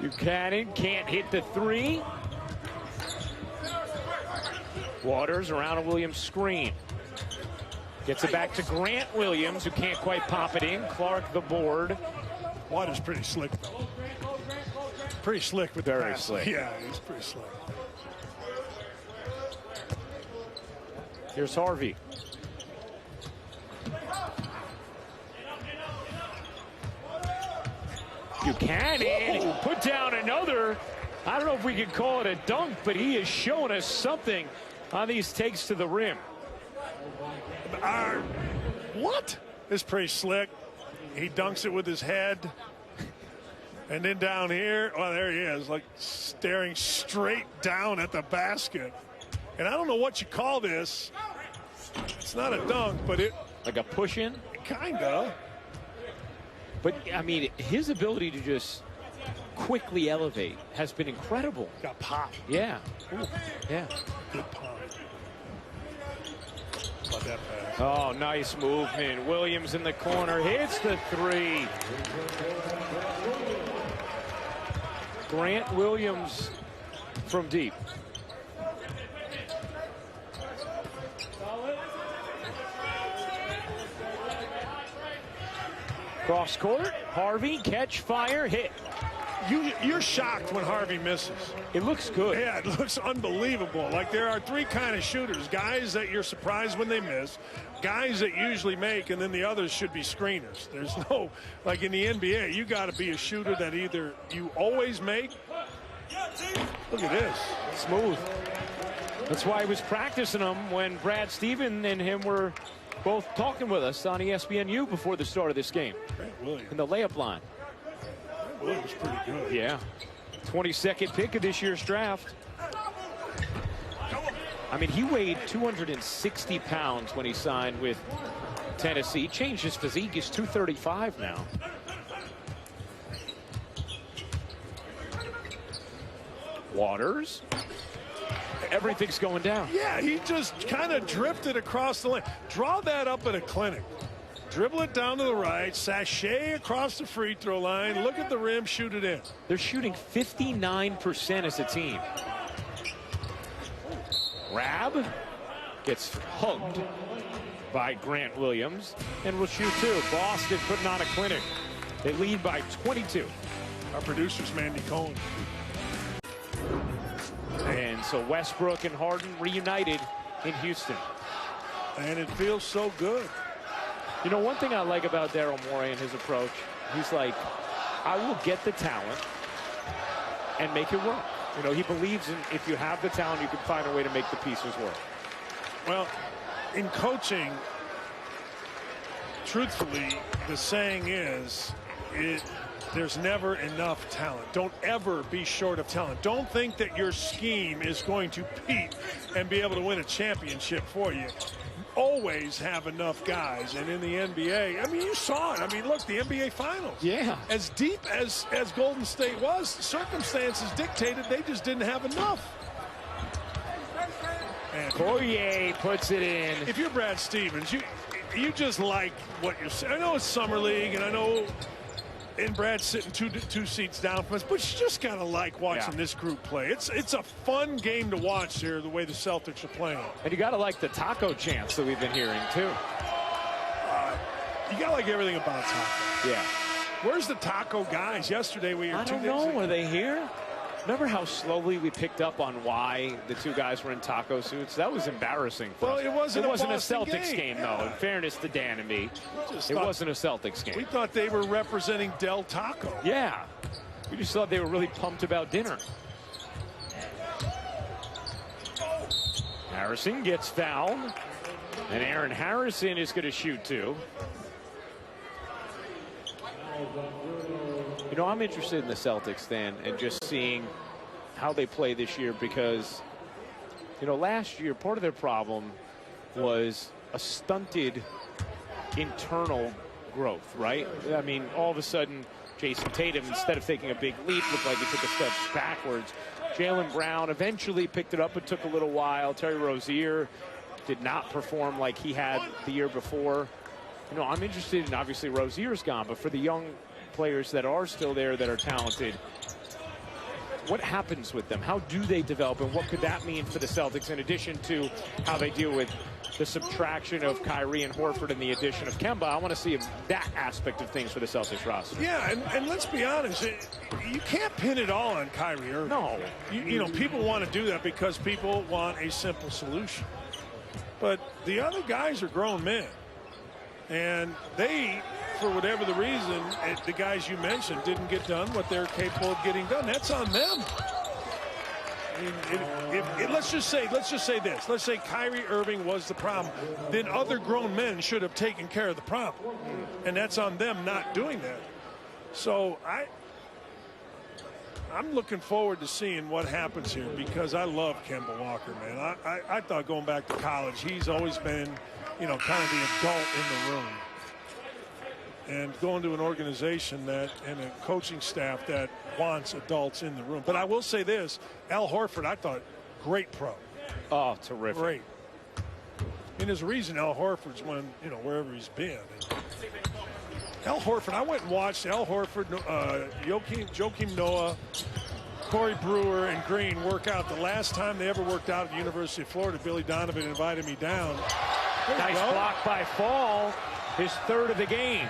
Speaker 1: Buchanan can't hit the three. Waters around a Williams screen. Gets it back to Grant Williams, who can't quite pop it in. Clark the board.
Speaker 2: Waters pretty slick, though. Pretty slick with
Speaker 1: Very
Speaker 2: the pass.
Speaker 1: slick.
Speaker 2: Yeah, he's pretty slick.
Speaker 1: Here's Harvey. Buchanan put down another. I don't know if we can call it a dunk, but he is showing us something on these takes to the rim.
Speaker 2: What? It's pretty slick. He dunks it with his head. And then down here, oh, there he is, like staring straight down at the basket. And I don't know what you call this. It's not a dunk, but it...
Speaker 1: Like a push-in?
Speaker 2: Kinda.
Speaker 1: But, I mean, his ability to just quickly elevate has been incredible.
Speaker 2: Got popped.
Speaker 1: Yeah.
Speaker 2: Ooh.
Speaker 1: Yeah.
Speaker 2: Good pop. About that pass.
Speaker 1: Oh, nice movement. Williams in the corner hits the three. Grant Williams from deep. Cross court, Harvey, catch, fire, hit.
Speaker 2: You're shocked when Harvey misses.
Speaker 1: It looks good.
Speaker 2: Yeah, it looks unbelievable. Like, there are three kind of shooters. Guys that you're surprised when they miss, guys that usually make, and then the others should be screeners. There's no, like in the NBA, you got to be a shooter that either you always make. Look at this.
Speaker 1: Smooth. That's why he was practicing them when Brad Stephen and him were both talking with us on ESPNU before the start of this game. In the layup line.
Speaker 2: Williams pretty good.
Speaker 1: Yeah. 22nd pick of this year's draft. I mean, he weighed 260 pounds when he signed with Tennessee. He changed his physique. He's 235 now. Waters. Everything's going down.
Speaker 2: Yeah, he just kind of drifted across the lane. Draw that up at a clinic. Dribble it down to the right, sachet across the free throw line, look at the rim, shoot it in.
Speaker 1: They're shooting 59% as a team. Rab gets hugged by Grant Williams and will shoot two. Boston putting on a clinic. They lead by 22.
Speaker 2: Our producer's Mandy Cohen.
Speaker 1: And so Westbrook and Harden reunited in Houston.
Speaker 2: And it feels so good.
Speaker 1: You know, one thing I like about Daryl Morey and his approach, he's like, I will get the talent and make it work. You know, he believes in if you have the talent, you can find a way to make the pieces work.
Speaker 2: Well, in coaching, truthfully, the saying is, there's never enough talent. Don't ever be short of talent. Don't think that your scheme is going to peak and be able to win a championship for you. Always have enough guys. And in the NBA, I mean, you saw it. I mean, look, the NBA Finals.
Speaker 1: Yeah.
Speaker 2: As deep as Golden State was, circumstances dictated they just didn't have enough. And
Speaker 1: Poirier puts it in.
Speaker 2: if you're Brad Stevens, you just like what you're saying. I know it's Summer League, and I know and Brad's sitting two seats down from us, but you just gotta like watching this group play. It's a fun game to watch here, the way the Celtics are playing.
Speaker 1: And you gotta like the taco chants that we've been hearing too.
Speaker 2: You gotta like everything about Taco.
Speaker 1: Yeah.
Speaker 2: Where's the Taco guys? Yesterday we were
Speaker 1: I don't know. Were they here? Remember how slowly we picked up on why the two guys were in taco suits? That was embarrassing for us.
Speaker 2: It wasn't
Speaker 1: a
Speaker 2: Boston
Speaker 1: Celtics game, though. In fairness to Dan and me, it wasn't a Celtics game.
Speaker 2: We thought they were representing Del Taco.
Speaker 1: Yeah. We just thought they were really pumped about dinner. Harrison gets fouled. And Aaron Harrison is going to shoot two. You know, I'm interested in the Celtics then and just seeing how they play this year because, you know, last year part of their problem was a stunted internal growth, right? I mean, all of a sudden, Jason Tatum, instead of taking a big leap, looked like he took a step backwards. Jaylen Brown eventually picked it up, but took a little while. Terry Rozier did not perform like he had the year before. You know, I'm interested in, obviously, Rozier's gone, but for the young players that are still there that are talented, what happens with them? How do they develop, and what could that mean for the Celtics in addition to how they deal with the subtraction of Kyrie and Horford and the addition of Kemba? I want to see that aspect of things for the Celtics roster.
Speaker 2: Yeah, and let's be honest, you can't pin it all on Kyrie Irving.
Speaker 1: No.
Speaker 2: You know, people want to do that because people want a simple solution. But the other guys are grown men. And they, for whatever the reason, the guys you mentioned didn't get done what they're capable of getting done. That's on them. I mean, let's just say this. Let's say Kyrie Irving was the problem. Then other grown men should have taken care of the problem. And that's on them not doing that. So I'm looking forward to seeing what happens here because I love Kemba Walker, man. I thought going back to college, he's always been, you know, kind of the adult in the room. And going to an organization that and a coaching staff that wants adults in the room. But I will say this, Al Horford, I thought, great pro.
Speaker 1: Oh, terrific.
Speaker 2: Great. I mean, there's a reason Al Horford's won, you know, wherever he's been. Al Horford, I went and watched Al Horford, Joakim Noah, Corey Brewer, and Green work out. The last time they ever worked out at the University of Florida, Billy Donovan invited me down.
Speaker 1: Nice block by Fall, his third of the game.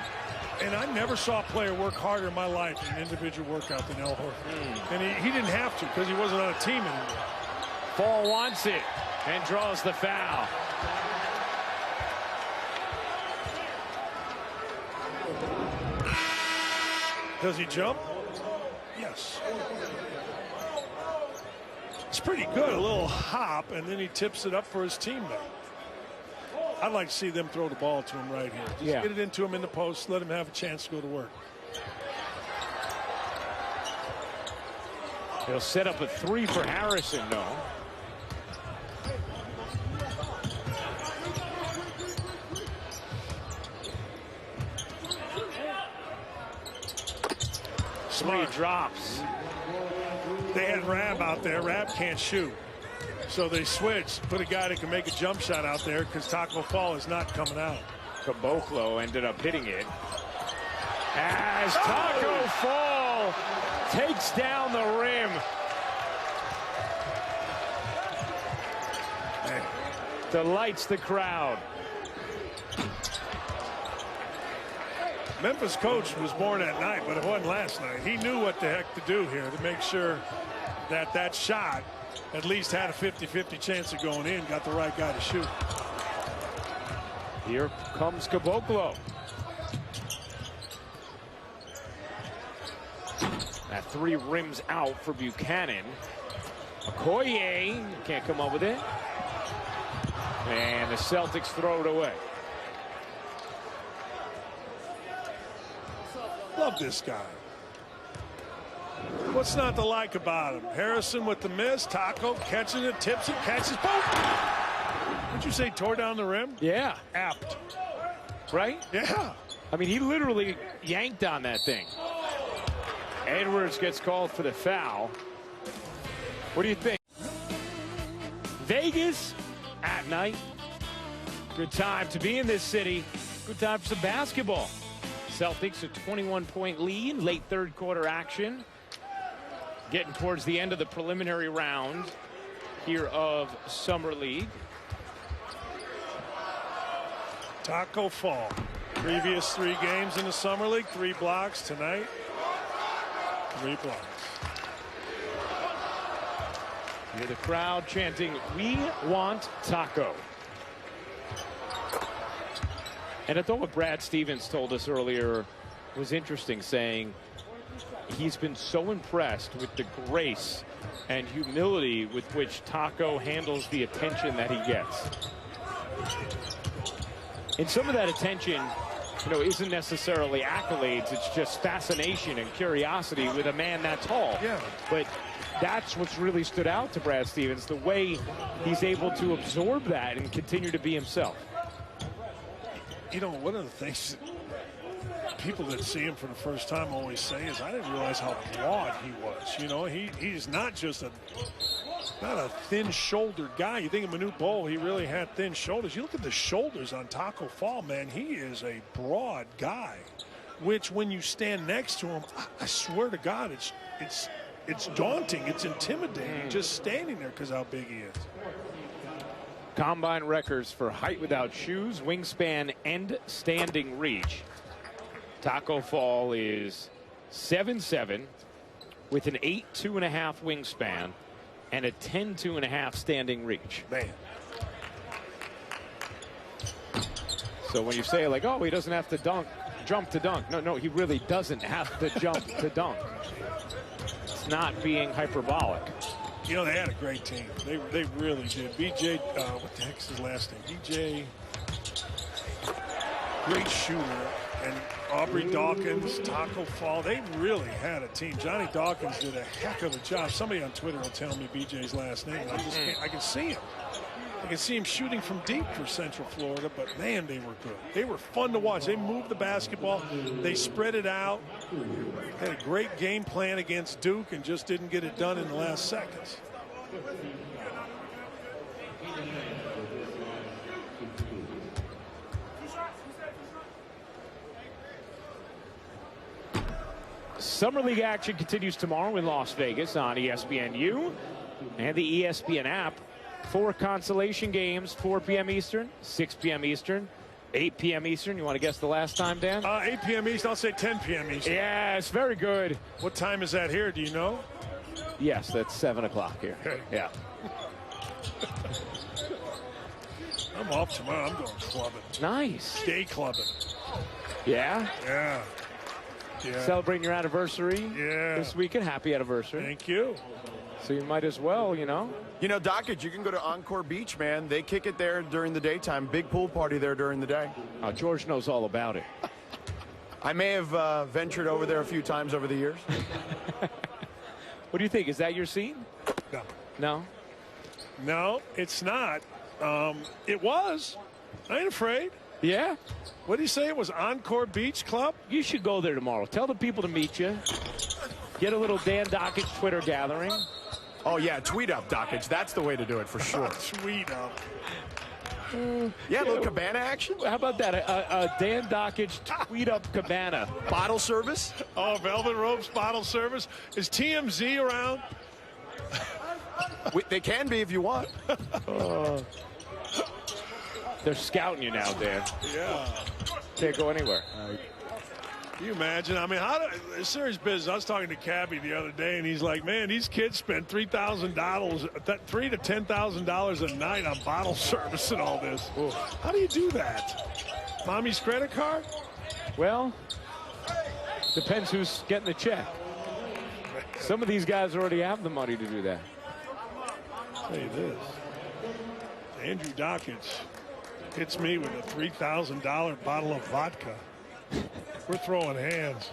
Speaker 2: And I never saw a player work harder in my life in an individual workout than Al Horford. And he didn't have to because he wasn't on a team anymore.
Speaker 1: Fall wants it and draws the foul.
Speaker 2: Does he jump? Yes. It's pretty good, a little hop, and then he tips it up for his teammate. I'd like to see them throw the ball to him right here. Just get it into him in the post, let him have a chance to go to work.
Speaker 1: He'll set up a three for Harrison, though. Three drops.
Speaker 2: They had Rab out there. Rab can't shoot. So they switched, put a guy that can make a jump shot out there because Taco Fall is not coming out.
Speaker 1: Caboclo ended up hitting it. As Taco Fall takes down the rim. Delights the crowd.
Speaker 2: Memphis coach was born at night, but it wasn't last night. He knew what the heck to do here to make sure that that shot at least had a 50-50 chance of going in, got the right guy to shoot.
Speaker 1: Here comes Caboclo. That three rims out for Buchanan. Okoye can't come up with it. And the Celtics throw it away.
Speaker 2: Love this guy. What's not to like about him? Harrison with the miss. Taco catching it, tips it, catches. Boom! Would you say tore down the rim?
Speaker 1: Yeah.
Speaker 2: Apt.
Speaker 1: Right?
Speaker 2: Yeah.
Speaker 1: I mean, he literally yanked on that thing. Edwards gets called for the foul. What do you think? Vegas at night. Good time to be in this city. Good time for some basketball. Celtics a 21-point lead, late third quarter action. Getting towards the end of the preliminary round here of Summer League.
Speaker 2: Taco Fall. Previous 3 games in the Summer League, 3 blocks tonight. 3 blocks.
Speaker 1: Hear the crowd chanting, "We want Taco." And I thought what Brad Stevens told us earlier was interesting, saying he's been so impressed with the grace and humility with which Taco handles the attention that he gets. And some of that attention, you know, isn't necessarily accolades. It's just fascination and curiosity with a man that tall.
Speaker 2: Yeah.
Speaker 1: But that's what's really stood out to Brad Stevens, the way he's able to absorb that and continue to be himself.
Speaker 2: You know, one of the things that people that see him for the first time always say is, I didn't realize how broad he was. You know, he's not just not a thin-shouldered guy. You think of Manute Bol, he really had thin shoulders. You look at the shoulders on Taco Fall, man, he is a broad guy, which when you stand next to him, I swear to God, it's daunting. It's intimidating just standing there because how big he is.
Speaker 1: Combine records for height without shoes, wingspan, and standing reach. Taco Fall is 7'7" with an 8'2.5" wingspan and a 10'2.5" standing reach.
Speaker 2: Man.
Speaker 1: So when you say like, oh, he doesn't have to jump to dunk. No, he really doesn't have to jump to dunk. It's not being hyperbolic.
Speaker 2: You know, they had a great team. They really did. BJ, what the heck's his last name? BJ, great shooter. And Aubrey Dawkins, Taco Fall, they really had a team. Johnny Dawkins did a heck of a job. Somebody on Twitter will tell me BJ's last name. I just can't. I can see him. I can see him shooting from deep for Central Florida, but man, they were good. They were fun to watch. They moved the basketball. They spread it out. Had a great game plan against Duke and just didn't get it done in the last seconds.
Speaker 1: Summer League action continues tomorrow in Las Vegas on ESPNU and the ESPN app. 4 consolation games, 4 p.m. Eastern, 6 p.m. Eastern, 8 p.m. Eastern. You want to guess the last time, Dan?
Speaker 2: 8 p.m. Eastern. I'll say 10 p.m. Eastern.
Speaker 1: Yes, very good.
Speaker 2: What time is that here? Do you know?
Speaker 1: Yes, that's 7 o'clock here. Yeah.
Speaker 2: I'm off tomorrow. I'm going clubbing.
Speaker 1: Nice.
Speaker 2: Day clubbing.
Speaker 1: Yeah?
Speaker 2: Yeah.
Speaker 1: Celebrating your anniversary this weekend. Happy anniversary.
Speaker 2: Thank you.
Speaker 1: So you might as well, you know.
Speaker 3: You know, Dockage, you can go to Encore Beach, man. They kick it there during the daytime. Big pool party there during the day.
Speaker 1: Oh, George knows all about it.
Speaker 3: I may have ventured over there a few times over the years.
Speaker 1: What do you think? Is that your scene?
Speaker 2: No.
Speaker 1: No?
Speaker 2: No, it's not. It was. I ain't afraid.
Speaker 1: Yeah?
Speaker 2: What did he say? It was Encore Beach Club?
Speaker 1: You should go there tomorrow. Tell the people to meet you. Get a little Dan Dockage Twitter gathering.
Speaker 3: Oh, yeah, tweet up, Dockage. That's the way to do it for sure.
Speaker 2: Tweet up.
Speaker 3: Yeah, a little cabana action.
Speaker 1: How about that? A Dan Dockage tweet up cabana.
Speaker 3: Bottle service.
Speaker 2: Oh, Velvet Ropes bottle service. Is TMZ around?
Speaker 3: They can be if you want.
Speaker 1: They're scouting you now, Dan.
Speaker 2: Yeah.
Speaker 1: Can't go anywhere.
Speaker 2: Can you imagine? I mean, serious business. I was talking to Cabby the other day, and he's like, man, these kids spend $3,000, $3,000 to $10,000 a night on bottle service and all this. Ooh. How do you do that? Mommy's credit card?
Speaker 1: Well, depends who's getting the check. Some of these guys already have the money to do that.
Speaker 2: I'll tell you this. Andrew Dockage hits me with a $3,000 bottle of vodka. We're throwing hands.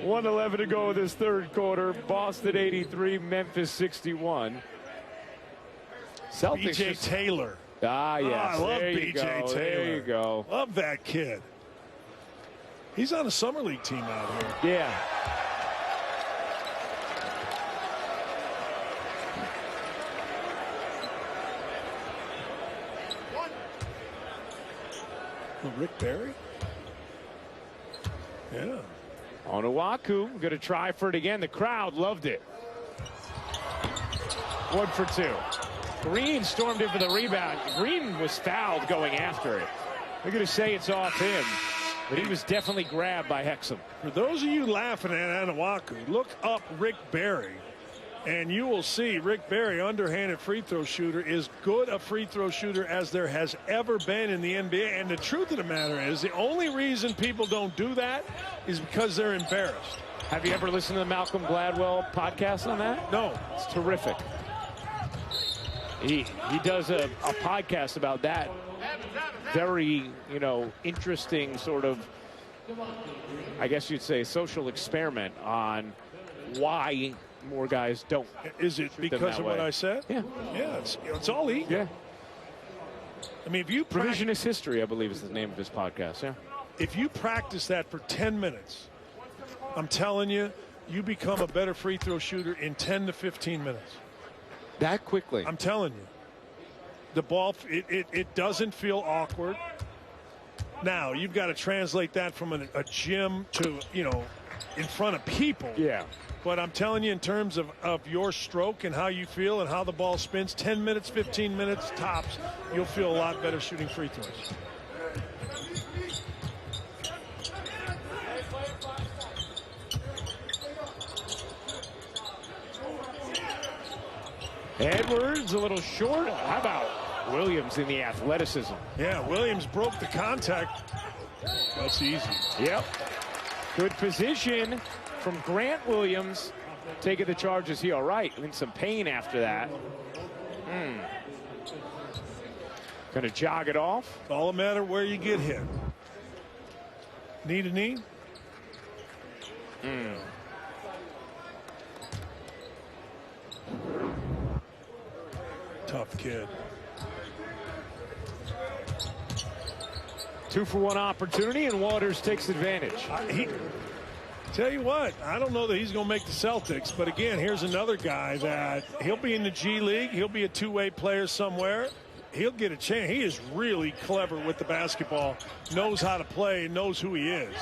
Speaker 1: $1:11 to go this third quarter. Boston 83, Memphis 61. Celtics.
Speaker 2: B.J. Taylor.
Speaker 1: Ah, yes.
Speaker 2: I love
Speaker 1: B.J.
Speaker 2: Taylor.
Speaker 1: There you go.
Speaker 2: Love that kid. He's on a summer league team out here.
Speaker 1: Yeah.
Speaker 2: Rick Barry? Yeah.
Speaker 1: Onuaku going to try for it again. The crowd loved it. 1 for 2. Green stormed in for the rebound. Green was fouled going after it. They're going to say it's off him, but he was definitely grabbed by Hexum.
Speaker 2: For those of you laughing at Onuaku, look up Rick Barry, and you will see Rick Barry, underhanded free throw shooter, is good a free throw shooter as there has ever been in the NBA. And the truth of the matter is, the only reason people don't do that is because they're embarrassed.
Speaker 1: Have you ever listened to the Malcolm Gladwell podcast on that?
Speaker 2: No.
Speaker 1: It's terrific. He does a podcast about that very, interesting sort of, I guess you'd say, social experiment on why more guys don't.
Speaker 2: Is it because of what I said?
Speaker 1: Yeah.
Speaker 2: Yeah, it's all ego.
Speaker 1: Yeah.
Speaker 2: I mean, if you
Speaker 1: Revisionist History, I believe, is the name of his podcast. Yeah.
Speaker 2: If you practice that for 10 minutes, I'm telling you, you become a better free throw shooter in 10 to 15 minutes.
Speaker 1: That quickly?
Speaker 2: I'm telling you. The ball, it doesn't feel awkward. Now, you've got to translate that from a gym to, in front of people.
Speaker 1: Yeah.
Speaker 2: But I'm telling you, in terms of your stroke and how you feel and how the ball spins, 10 minutes, 15 minutes tops, you'll feel a lot better shooting free throws.
Speaker 1: Edwards a little short. How about Williams in the athleticism?
Speaker 2: Yeah, Williams broke the contact. That's easy.
Speaker 1: Yep. Good position from Grant Williams. Taking the charge. Is he all right? In some pain after that. Going to jog it off.
Speaker 2: It's all a matter where you get hit. Knee to knee. Tough kid.
Speaker 1: 2-for-1 opportunity, and Waters takes advantage.
Speaker 2: Tell you what, I don't know that he's going to make the Celtics, but again, here's another guy that he'll be in the G League. He'll be a two-way player somewhere. He'll get a chance. He is really clever with the basketball, knows how to play, knows who he is.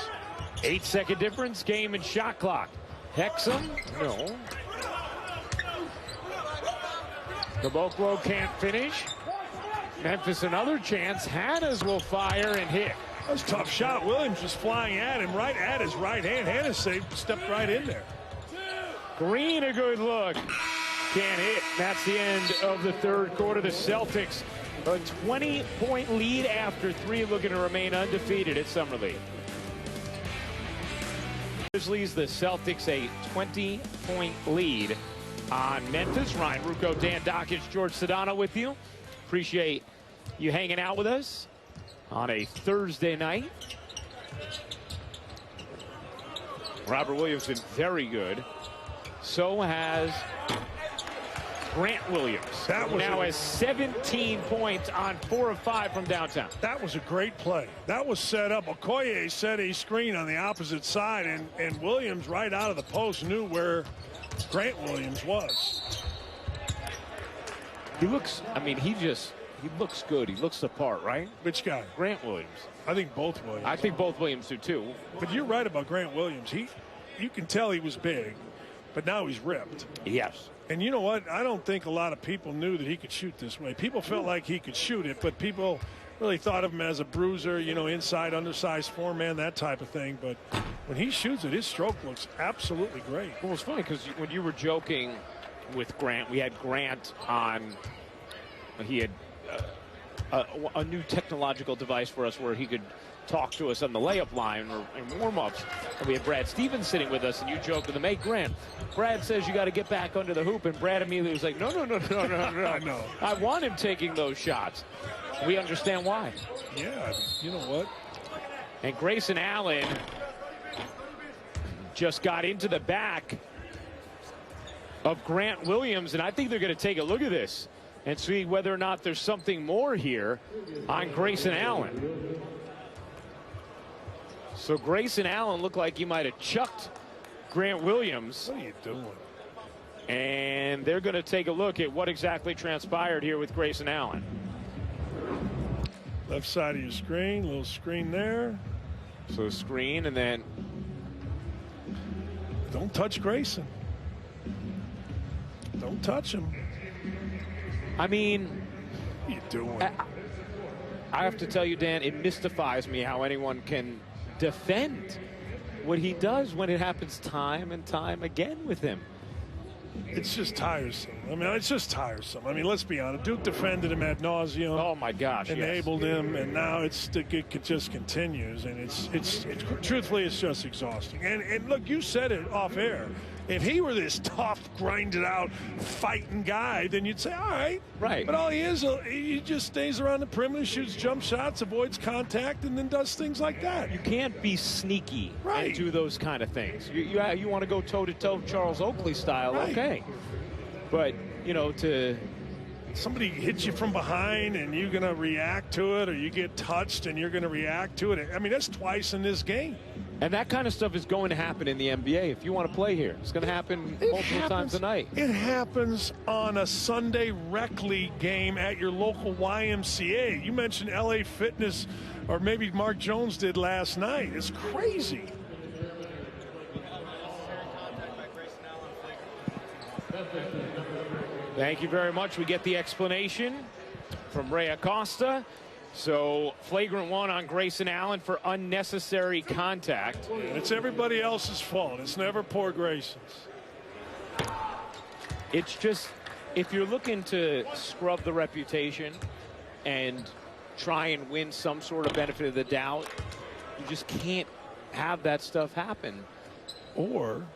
Speaker 1: 8-second difference, game and shot clock. Hexum, no. Caboclo can't finish. Memphis another chance. Hannes will fire and hit.
Speaker 2: That was a tough shot. Williams was flying at him, right at his right hand. Hannes stepped right in there.
Speaker 1: Green, a good look. Can't hit. That's the end of the third quarter. The Celtics, a 20-point lead after 3, looking to remain undefeated at Summer League. Grizzlies, the Celtics, a 20-point lead on Memphis. Ryan Rucco, Dan Dockage, George Sedano with you. Appreciate you hanging out with us on a Thursday night. Robert Williams been very good. So has Grant Williams. That now has 17 points on 4 of 5 from downtown.
Speaker 2: That was a great play. That was set up. Okoye set a screen on the opposite side, and Williams right out of the post knew where Grant Williams was.
Speaker 1: He looks, he looks good. He looks the part, right?
Speaker 2: Which guy?
Speaker 1: Grant Williams.
Speaker 2: I think both Williams.
Speaker 1: I think both Williams do too.
Speaker 2: But you're right about Grant Williams. You can tell he was big, but now he's ripped.
Speaker 1: Yes.
Speaker 2: And you know what? I don't think a lot of people knew that he could shoot this way. People felt like he could shoot it, but people really thought of him as a bruiser, you know, inside, undersized four-man, that type of thing. But when he shoots it, his stroke looks absolutely great.
Speaker 1: Well, it's funny because when you were joking with Grant, we had Grant on. He had a new technological device for us where he could talk to us on the layup line or in warm-ups. And we had Brad Stevens sitting with us, and you joked with him, hey, Grant, Brad says you got to get back under the hoop. And Brad immediately was like, no.
Speaker 2: I know.
Speaker 1: I want him taking those shots. We understand why.
Speaker 2: Yeah, you know what?
Speaker 1: And Grayson Allen just got into the back of Grant Williams, and I think they're going to take a look at this and see whether or not there's something more here on Grayson Allen. So Grayson Allen looked like he might have chucked Grant Williams.
Speaker 2: What are you doing?
Speaker 1: And they're going to take a look at what exactly transpired here with Grayson Allen.
Speaker 2: Left side of your screen, little screen there.
Speaker 1: So screen, and then
Speaker 2: don't touch Grayson. Don't touch him.
Speaker 1: I mean,
Speaker 2: what are you doing?
Speaker 1: I have to tell you, Dan, it mystifies me how anyone can defend what he does when it happens time and time again with him.
Speaker 2: It's just tiresome. I mean, it's just tiresome. I mean, let's be honest. Duke defended him ad nauseum.
Speaker 1: Oh my gosh!
Speaker 2: Enabled him, and now it just continues. And it's truthfully, it's just exhausting. And look, you said it off air. If he were this tough, grinded out, fighting guy, then you'd say, all right.
Speaker 1: Right.
Speaker 2: But all he is, he just stays around the perimeter, shoots jump shots, avoids contact, and then does things like that.
Speaker 1: You can't be sneaky and do those kind of things. You want to go toe-to-toe Charles Oakley style, okay. But, you know,
Speaker 2: somebody hits you from behind and you're going to react to it, or you get touched and you're going to react to it. I mean, that's twice in this game.
Speaker 1: And that kind of stuff is going to happen in the NBA if you want to play here. It's going to happen multiple times a night.
Speaker 2: It happens on a Sunday rec league game at your local YMCA. You mentioned LA Fitness, or maybe Mark Jones did last night. It's crazy.
Speaker 1: Thank you very much. We get the explanation from Ray Acosta. So flagrant one on Grayson Allen for unnecessary contact.
Speaker 2: It's everybody else's fault. It's never poor Grayson's.
Speaker 1: It's just, if you're looking to scrub the reputation and try and win some sort of benefit of the doubt, you just can't have that stuff happen.
Speaker 2: Or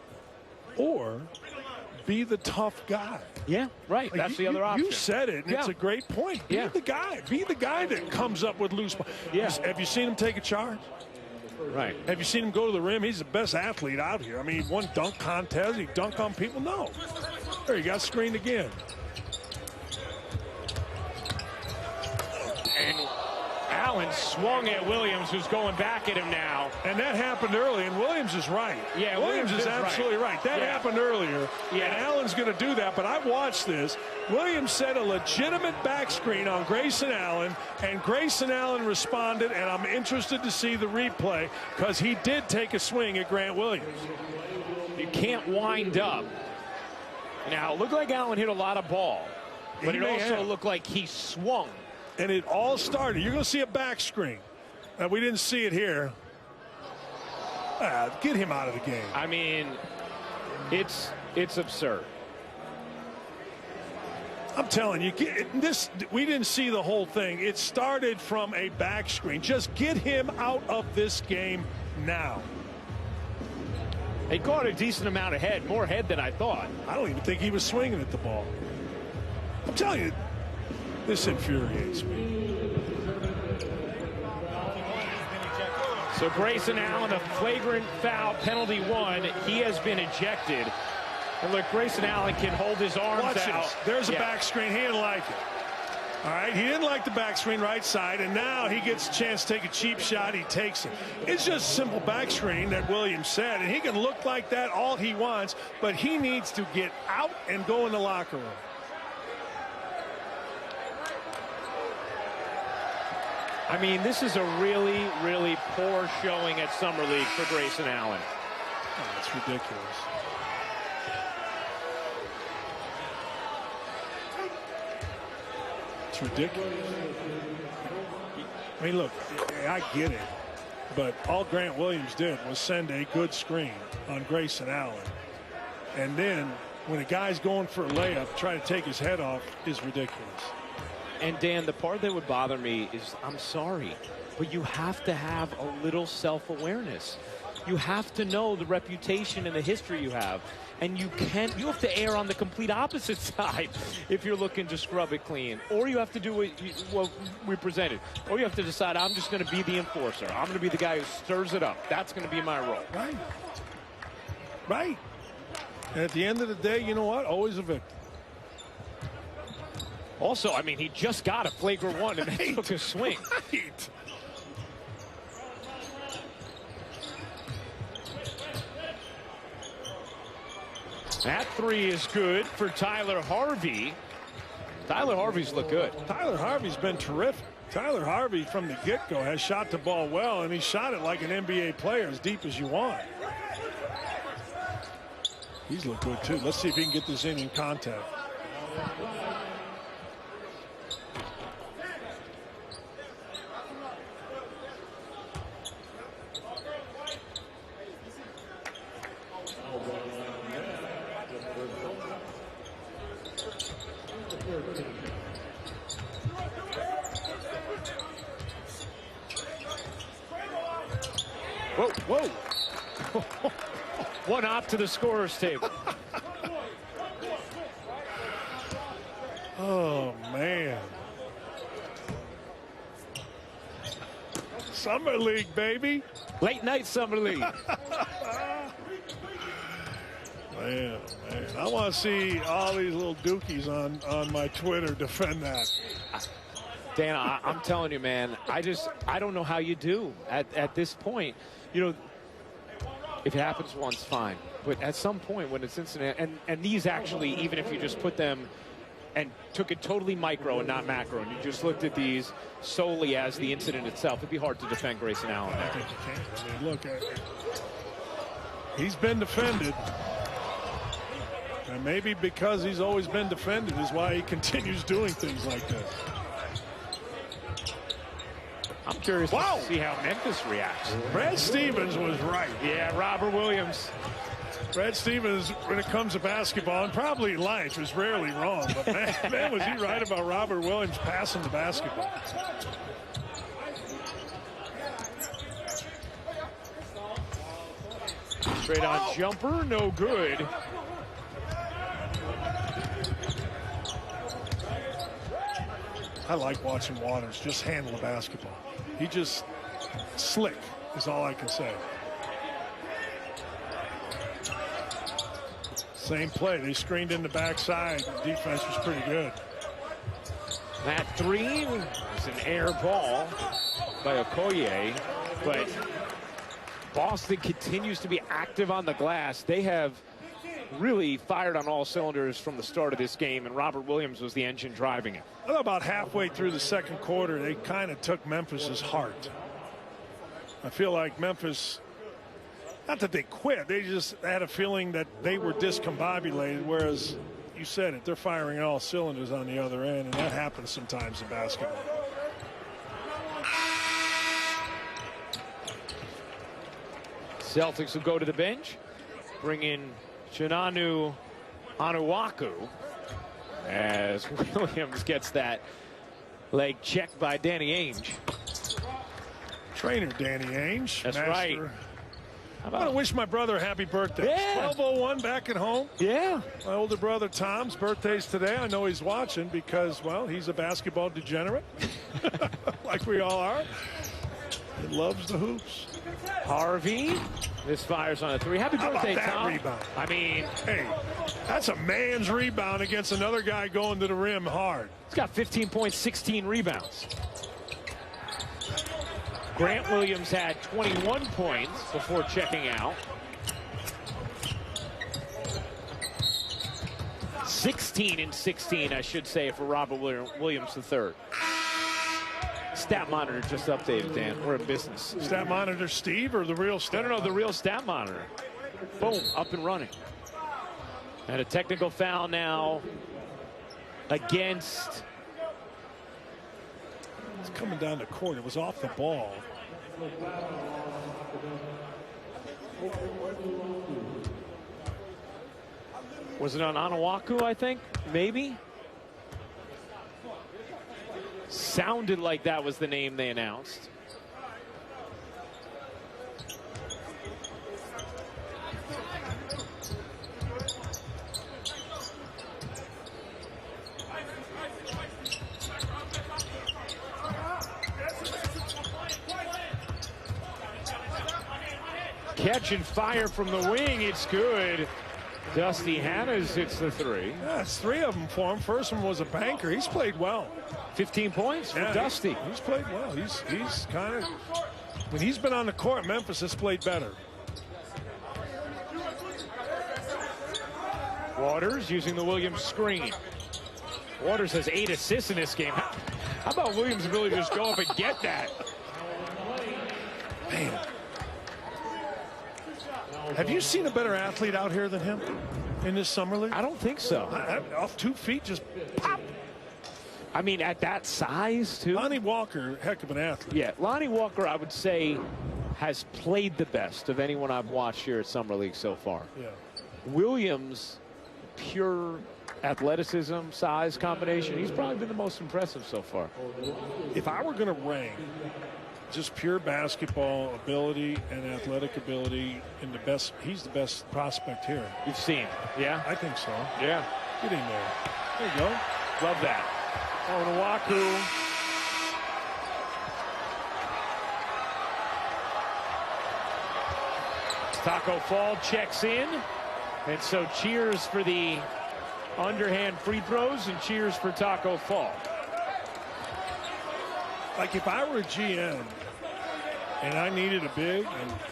Speaker 2: be the tough guy.
Speaker 1: Yeah, right.
Speaker 2: Like
Speaker 1: that's the other option.
Speaker 2: You said it, and it's a great point. Be the guy. Be the guy that comes up with loose.
Speaker 1: Yeah.
Speaker 2: Have you seen him take a charge?
Speaker 1: Right.
Speaker 2: Have you seen him go to the rim? He's the best athlete out here. I mean, he won dunk contest. He dunked on people. No. There, he got screened again.
Speaker 1: And Allen swung at Williams, who's going back at him now.
Speaker 2: And that happened early, and Williams is right.
Speaker 1: Yeah,
Speaker 2: Williams is absolutely right. That happened earlier, and Allen's going to do that. But I watched this. Williams set a legitimate back screen on Grayson Allen, and Grayson Allen responded, and I'm interested to see the replay because he did take a swing at Grant Williams.
Speaker 1: You can't wind up. Now, it looked like Allen hit a lot of ball, but it also looked like he swung.
Speaker 2: And it all started. You're going to see a back screen. We didn't see it here. Get him out of the game.
Speaker 1: I mean, it's absurd.
Speaker 2: I'm telling you, we didn't see the whole thing. It started from a back screen. Just get him out of this game now.
Speaker 1: He caught a decent amount of head, more head than I thought.
Speaker 2: I don't even think he was swinging at the ball. I'm telling you, this infuriates me.
Speaker 1: So Grayson Allen, a flagrant foul, penalty one. He has been ejected. And look, Grayson Allen can hold his arms
Speaker 2: Watch
Speaker 1: out.
Speaker 2: This. There's a back screen. He didn't like it. All right, he didn't like the back screen right side, and now he gets a chance to take a cheap shot. He takes it. It's just simple back screen that Williams said, and he can look like that all he wants, but he needs to get out and go in the locker room.
Speaker 1: I mean, this is a really, really poor showing at Summer League for Grayson Allen.
Speaker 2: Oh, it's ridiculous. It's ridiculous. I mean, look, I get it. But all Grant Williams did was send a good screen on Grayson Allen. And then when a guy's going for a layup, try to take his head off is ridiculous.
Speaker 1: And Dan, the part that would bother me is, I'm sorry, but you have to have a little self-awareness. You have to know the reputation and the history you have. And you have to err on the complete opposite side if you're looking to scrub it clean. Or you have to do what we presented. Or you have to decide, I'm just going to be the enforcer. I'm going to be the guy who stirs it up. That's going to be my role.
Speaker 2: Right. Right. And at the end of the day, you know what? Always a victim.
Speaker 1: Also, I mean, he just got a flagrant one and then took a swing.
Speaker 2: Right.
Speaker 1: That three is good for Tyler Harvey. Tyler Harvey's looked good.
Speaker 2: Tyler Harvey's been terrific. Tyler Harvey from the get-go has shot the ball well, and he shot it like an NBA player, as deep as you want. He's looked good too. Let's see if he can get this in contact.
Speaker 1: Whoa, whoa. One off to the scorer's table.
Speaker 2: Oh, man. Summer League, baby.
Speaker 1: Late night Summer League.
Speaker 2: Man. I want to see all these little dookies on my Twitter defend that.
Speaker 1: Dan, I'm telling you, man, I don't know how you do at this point. You know, if it happens once, fine. But at some point when it's incident, and these actually, even if you just put them and took it totally micro and not macro, and you just looked at these solely as the incident itself, it'd be hard to defend Grayson Allen there.
Speaker 2: I think you can. I mean, look, he's been defended. And maybe because he's always been defended is why he continues doing things like this.
Speaker 1: I'm curious to see how Memphis reacts.
Speaker 2: Brad Stevens was right.
Speaker 1: Yeah, Robert Williams.
Speaker 2: Brad Stevens, when it comes to basketball, and probably life, is rarely wrong. But man, was he right about Robert Williams passing the basketball.
Speaker 1: Straight on jumper, no good.
Speaker 2: I like watching Waters just handle the basketball. He just slick is all I can say. Same play. They screened in the backside. The defense was pretty good.
Speaker 1: That three was an air ball by Okoye, but Boston continues to be active on the glass. They have really fired on all cylinders from the start of this game, and Robert Williams was the engine driving it.
Speaker 2: Well, about halfway through the second quarter, they kind of took Memphis's heart. I feel like Memphis, not that they quit, they just had a feeling that they were discombobulated, whereas you said it, they're firing all cylinders on the other end, and that happens sometimes in basketball.
Speaker 1: Celtics will go to the bench, bring in Chinanu Onuaku as Williams gets that leg checked by Danny Ainge.
Speaker 2: Trainer Danny Ainge.
Speaker 1: That's
Speaker 2: master.
Speaker 1: right.
Speaker 2: I want to wish my brother a happy birthday.
Speaker 1: Yeah.
Speaker 2: 12:01 back at home.
Speaker 1: Yeah.
Speaker 2: My older brother Tom's birthday's today. I know he's watching because, well, he's a basketball degenerate, like we all are. He loves the hoops.
Speaker 1: Harvey misfires on a three. Happy birthday, Tom.
Speaker 2: Rebound?
Speaker 1: I mean,
Speaker 2: hey, that's a man's rebound against another guy going to the rim hard.
Speaker 1: He's got 15 points, 16 rebounds. Grant Williams had 21 points before checking out. 16 and 16, I should say, for Robert Williams III. Stat monitor just updated, Dan. We're in business.
Speaker 2: Stat monitor Steve or the real stat?
Speaker 1: No, the real stat monitor. Boom, up and running. And a technical foul now against
Speaker 2: It's coming down the court. It was off the ball.
Speaker 1: Was it on Anawaku, I think? Maybe? Sounded like that was the name they announced. Catch and fire from the wing. It's good. Dusty Hannas hits the three.
Speaker 2: Yeah, it's 3 of them for him. First one was a banker. He's played well.
Speaker 1: 15 points for Dusty.
Speaker 2: He's played well. He's kind of, when he's been on the court, Memphis has played better.
Speaker 1: Waters using the Williams screen. Waters has 8 assists in this game. How about Williams' ability to just go up and get that?
Speaker 2: Man. Have you seen a better athlete out here than him in this summer league?
Speaker 1: I don't think so.
Speaker 2: Off 2 feet, just pop.
Speaker 1: I mean, at that size, too.
Speaker 2: Lonnie Walker, heck of an athlete.
Speaker 1: Yeah, Lonnie Walker, I would say, has played the best of anyone I've watched here at Summer League so far.
Speaker 2: Yeah.
Speaker 1: Williams, pure athleticism, size combination, he's probably been the most impressive so far.
Speaker 2: If I were going to rank just pure basketball ability and athletic ability, and he's the best prospect here.
Speaker 1: You've seen, yeah?
Speaker 2: I think so.
Speaker 1: Yeah.
Speaker 2: Get in there. There you go.
Speaker 1: Love that. Onawaku. Taco Fall checks in. And so cheers for the underhand free throws and cheers for Taco Fall.
Speaker 2: Like if I were a GM and I needed a big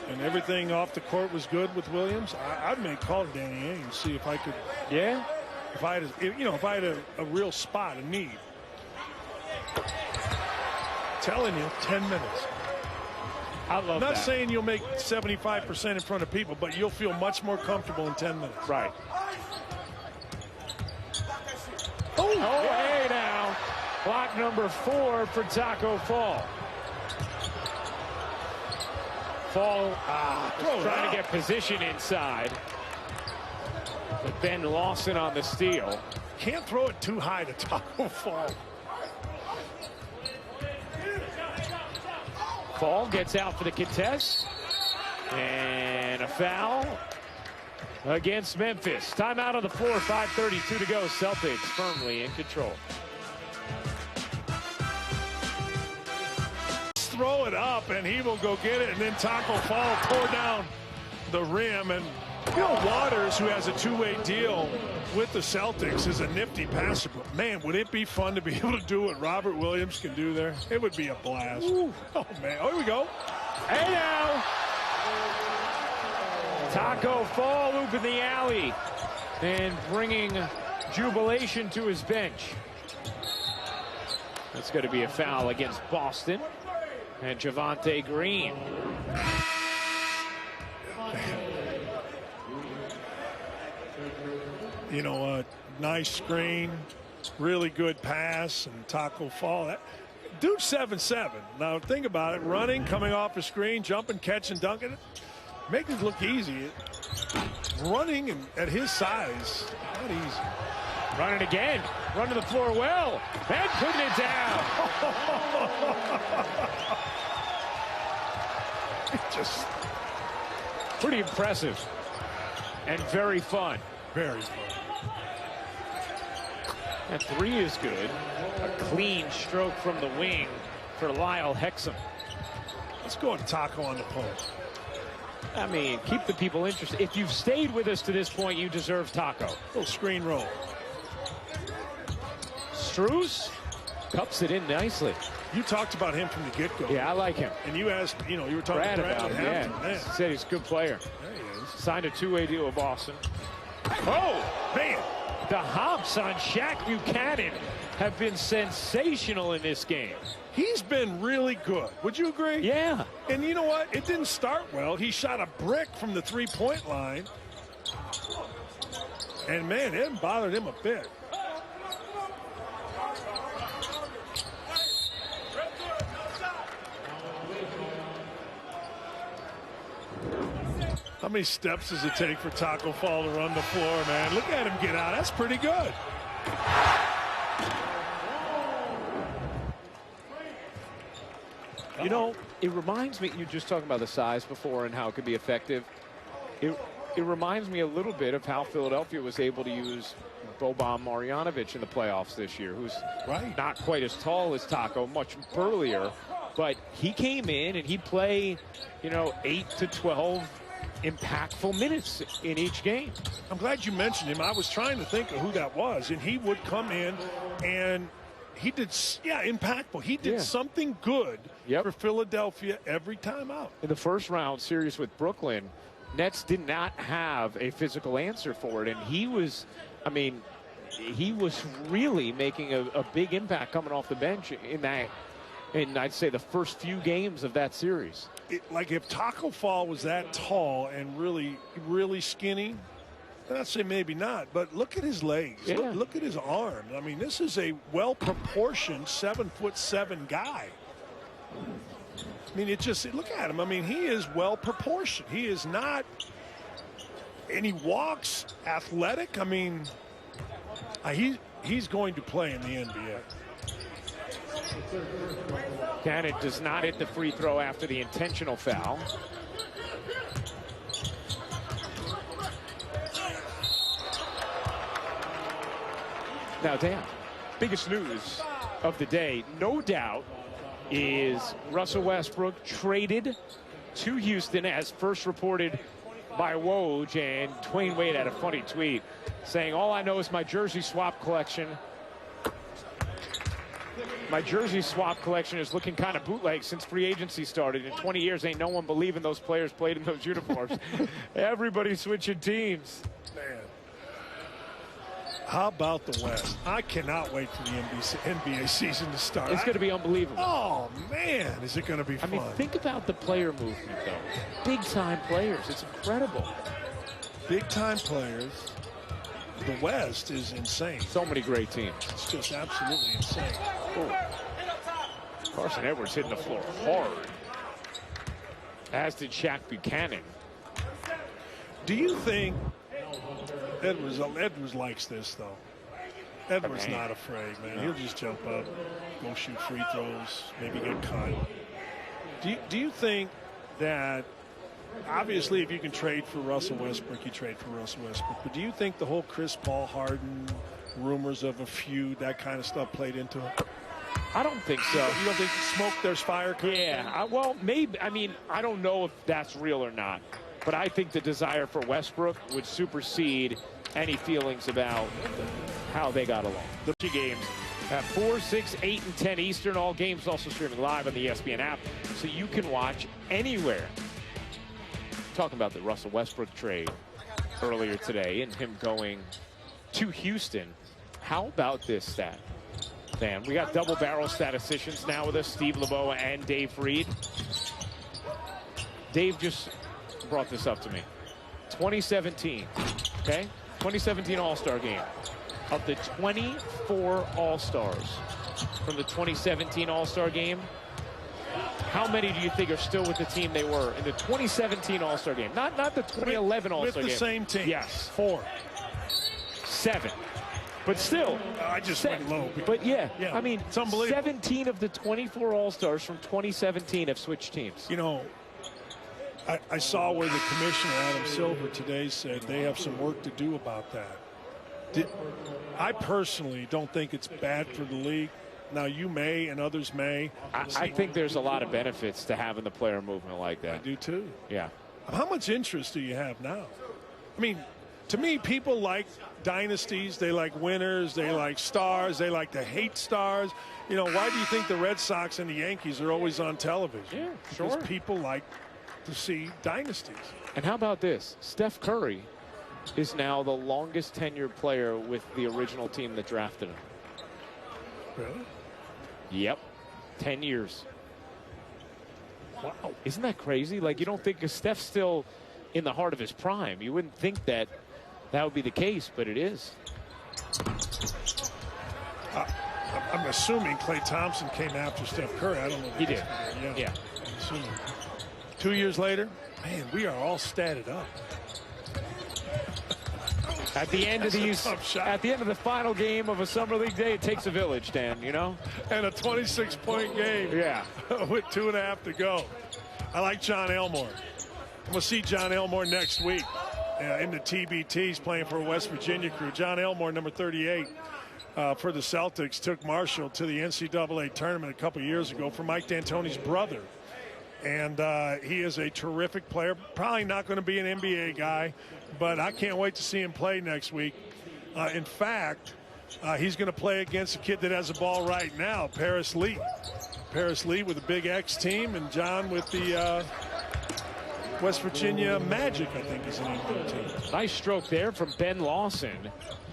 Speaker 2: and everything off the court was good with Williams, I'd make a call to Danny Ainge, see if I could.
Speaker 1: Yeah.
Speaker 2: If I had a real spot, a need. Telling you, 10 minutes.
Speaker 1: I love that.
Speaker 2: Not saying you'll make 75% in front of people, but you'll feel much more comfortable in 10 minutes.
Speaker 1: Right. Oh, hey now. Block number 4 for Taco Fall. Fall trying to get position inside. But Ben Lawson on the steal.
Speaker 2: Can't throw it too high to Taco Fall.
Speaker 1: Fall gets out for the contest. And a foul against Memphis. Timeout on the floor, 5:32 to go. Celtics firmly in control.
Speaker 2: Throw it up and he will go get it, and then Taco Fall tore down the rim. And Waters, who has a 2-way deal with the Celtics, is a nifty passer, but man, would it be fun to be able to do what Robert Williams can do there? It would be a blast. Ooh. Oh man, here we go.
Speaker 1: Hey now, Taco Fall loop in the alley and bringing jubilation to his bench. That's going to be a foul against Boston. And Javonte Green.
Speaker 2: Nice screen, really good pass, and Taco Fall. Dude's 7'7". Now think about it: running, coming off a screen, jumping, catching, dunking it. Make it look easy. Running and at his size, not easy.
Speaker 1: Running again, running the floor well, and putting it down.
Speaker 2: Just
Speaker 1: pretty impressive and very fun.
Speaker 2: Very fun.
Speaker 1: That 3 is good. A clean stroke from the wing for Lyle Hexum.
Speaker 2: Let's go to Taco on the post.
Speaker 1: I mean, keep the people interested. If you've stayed with us to this point, you deserve Taco.
Speaker 2: Little screen roll.
Speaker 1: Strus cups it in nicely.
Speaker 2: You talked about him from the get-go.
Speaker 1: Yeah, I like him.
Speaker 2: And you asked, you were talking
Speaker 1: Brad
Speaker 2: to Brad
Speaker 1: about him. Yeah,
Speaker 2: man.
Speaker 1: He said he's a good player.
Speaker 2: There he is.
Speaker 1: Signed a 2-way deal with Boston. Oh,
Speaker 2: Man.
Speaker 1: the hops on Shaq Buchanan have been sensational in this game.
Speaker 2: He's been really good. Would you agree?
Speaker 1: Yeah.
Speaker 2: And you know what? It didn't start well. He shot a brick from the three-point line. And, man, it didn't bother him a bit. How many steps does it take for Taco Fall to run the floor, man? Look at him get out. That's pretty good.
Speaker 1: You know, it reminds me, you were just talking about the size before and how it could be effective. It reminds me a little bit of how Philadelphia was able to use Boban Marjanovic in the playoffs this year, who's not quite as tall as Taco, much burlier, but he came in and he'd play, 8 to 12 impactful minutes in each game.
Speaker 2: I'm glad you mentioned him. I was trying to think of who that was, and he would come in and he did, impactful. He did something good for Philadelphia every time out.
Speaker 1: In the first round series with Brooklyn, Nets did not have a physical answer for it, and he was really making a big impact coming off the bench in I'd say the first few games of that series.
Speaker 2: Like if Taco Fall was that tall and really, really skinny, then I'd say maybe not. But look at his legs.
Speaker 1: Yeah.
Speaker 2: Look at his arms. I mean, this is a well-proportioned 7'7" guy. I mean, look at him. I mean, he is well-proportioned. He is not, and he walks athletic. I mean, he's going to play in the NBA.
Speaker 1: Cannon does not hit the free throw after the intentional foul. Now, Dan, biggest news of the day, no doubt, is Russell Westbrook traded to Houston, as first reported by Woj, and Dwayne Wade had a funny tweet saying, all I know is my jersey swap collection. My jersey swap collection is looking kind of bootleg since free agency started. In 20 years, ain't no one believing those players played in those uniforms. Everybody switching teams.
Speaker 2: Man. How about the West? I cannot wait for the NBA season to start.
Speaker 1: It's going to be unbelievable.
Speaker 2: Oh, man, is it going to be fun.
Speaker 1: I mean, think about the player movement, though. Big-time players. It's incredible.
Speaker 2: Big-time players. The West is insane.
Speaker 1: So many great teams.
Speaker 2: It's just absolutely insane.
Speaker 1: Ooh. Carson Edwards hitting the floor hard, as did Shaq Buchanan.
Speaker 2: Do you think Edwards likes this, though? Edwards not afraid, man. No. He'll just jump up, go shoot free throws, maybe get cut. Do you think that, obviously, if you can trade for Russell Westbrook, you trade for Russell Westbrook. But do you think the whole Chris Paul, Harden, rumors of a feud, that kind of stuff played into it?
Speaker 1: I don't think so.
Speaker 2: You don't think smoke, there's fire?
Speaker 1: Well, maybe. I mean, I don't know if that's real or not. But I think the desire for Westbrook would supersede any feelings about how they got along. The two games at 4, 6, 8, and 10 Eastern. All games also streaming live on the ESPN app, so you can watch anywhere. Talking about the Russell Westbrook trade earlier today and him going to Houston. How about this stat, Dan? We got double barrel statisticians now with us, Steve LeBeau and Dave Freed. Dave just brought this up to me. 2017, okay? 2017 All-Star game. Of the 24 All-Stars from the 2017 All-Star game, how many do you think are still with the team they were in the 2017 All-Star game? Not the 2011 All-Star game.
Speaker 2: With the same team.
Speaker 1: Yes.
Speaker 2: 4.
Speaker 1: 7. But still.
Speaker 2: I just went low.
Speaker 1: But yeah, I mean,
Speaker 2: it's unbelievable.
Speaker 1: 17 of the 24 All-Stars from 2017 have switched teams.
Speaker 2: You know, I saw where the commissioner, Adam Silver, today said they have some work to do about that. I personally don't think it's bad for the league. Now, you may and others may.
Speaker 1: I think there's a lot of benefits to having the player movement like that.
Speaker 2: I do, too.
Speaker 1: Yeah.
Speaker 2: How much interest do you have now? I mean, to me, people like dynasties. They like winners. They like stars. They like to hate stars. You know, why do you think the Red Sox and the Yankees are always on television?
Speaker 1: Yeah, sure.
Speaker 2: Because people like to see dynasties.
Speaker 1: And how about this? Steph Curry is now the longest tenured player with the original team that drafted him.
Speaker 2: Really?
Speaker 1: Yep. 10 years.
Speaker 2: Wow.
Speaker 1: Isn't that crazy? Like, you don't think, because Steph's still in the heart of his prime, you wouldn't think that that would be the case, but it is.
Speaker 2: I'm assuming Klay Thompson came after Steph Curry. I don't know.
Speaker 1: He did.
Speaker 2: Yeah. I'm assuming. 2 years later? Man, we are all statted up.
Speaker 1: At the end of the final game of a summer league day, it takes a village, Dan, you know?
Speaker 2: And a 26-point game.
Speaker 1: Yeah.
Speaker 2: With 2.5 to go. I like John Elmore. I'm going to see John Elmore next week in the TBTs playing for a West Virginia crew. John Elmore, number 38 for the Celtics, took Marshall to the NCAA tournament a couple years ago for Mike D'Antoni's brother. And he is a terrific player. Probably not going to be an NBA guy, but I can't wait to see him play next week. In fact, he's going to play against a kid that has the ball right now, Paris Lee. Paris Lee with the Big X team, and John with the West Virginia Magic, I think is the name of the team.
Speaker 1: Nice stroke there from Ben Lawson.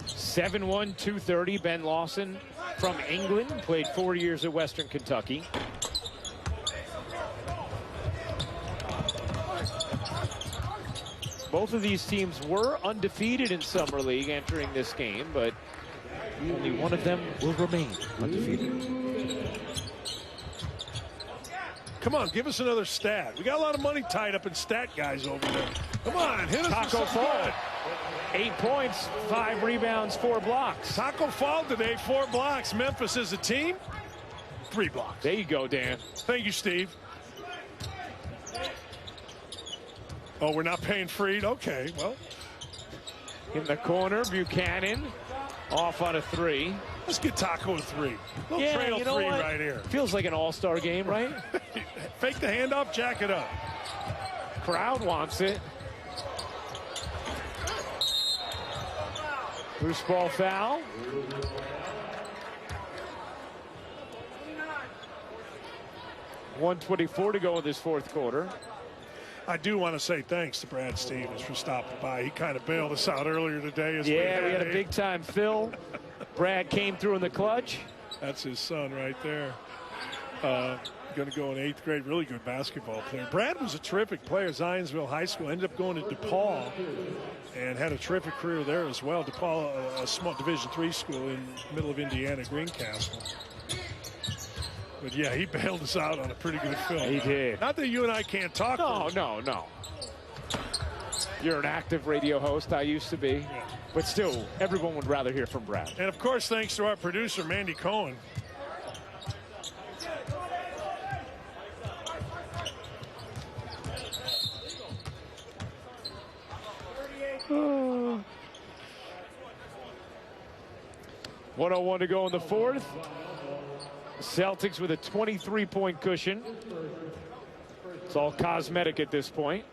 Speaker 1: 7'1", 230. Ben Lawson from England, played 4 years at Western Kentucky. Both of these teams were undefeated in Summer League entering this game, but only one of them will remain undefeated.
Speaker 2: Come on, give us another stat. We got a lot of money tied up in stat guys over there. Come on, hit us with
Speaker 1: Taco
Speaker 2: something
Speaker 1: Fall,
Speaker 2: good.
Speaker 1: 8 points, 5 rebounds, 4 blocks.
Speaker 2: Taco Fall today, 4 blocks. Memphis as a team, 3 blocks.
Speaker 1: There you go, Dan.
Speaker 2: Thank you, Steve. Oh, we're not paying Freed? Okay, well.
Speaker 1: In the corner, Buchanan off on a 3.
Speaker 2: Let's get Taco a 3. Little
Speaker 1: Yeah,
Speaker 2: trail
Speaker 1: you know
Speaker 2: 3
Speaker 1: what?
Speaker 2: right here.
Speaker 1: Feels like an all-star game, right?
Speaker 2: Fake the handoff, jack it up.
Speaker 1: Crowd wants it. Loose ball foul. .124 to go in this fourth quarter.
Speaker 2: I do want to say thanks to Brad Stevens for stopping by. He kind of bailed us out earlier today. As
Speaker 1: we had a big-time fill. Brad came through in the clutch.
Speaker 2: That's his son right there. Going to go in 8th grade. Really good basketball player. Brad was a terrific player. Zionsville High School. Ended up going to DePaul and had a terrific career there as well. DePaul, a small Division III school in the middle of Indiana, Greencastle. But, yeah, he bailed us out on a pretty good film.
Speaker 1: He did.
Speaker 2: Not that you and I can't talk.
Speaker 1: No. You're an active radio host. I used to be.
Speaker 2: Yeah.
Speaker 1: But still, everyone would rather hear from Brad.
Speaker 2: And, of course, thanks to our producer, Mandy Cohen.
Speaker 1: Oh. 1:01 to go in the fourth. Celtics with a 23-point cushion. It's all cosmetic at this point.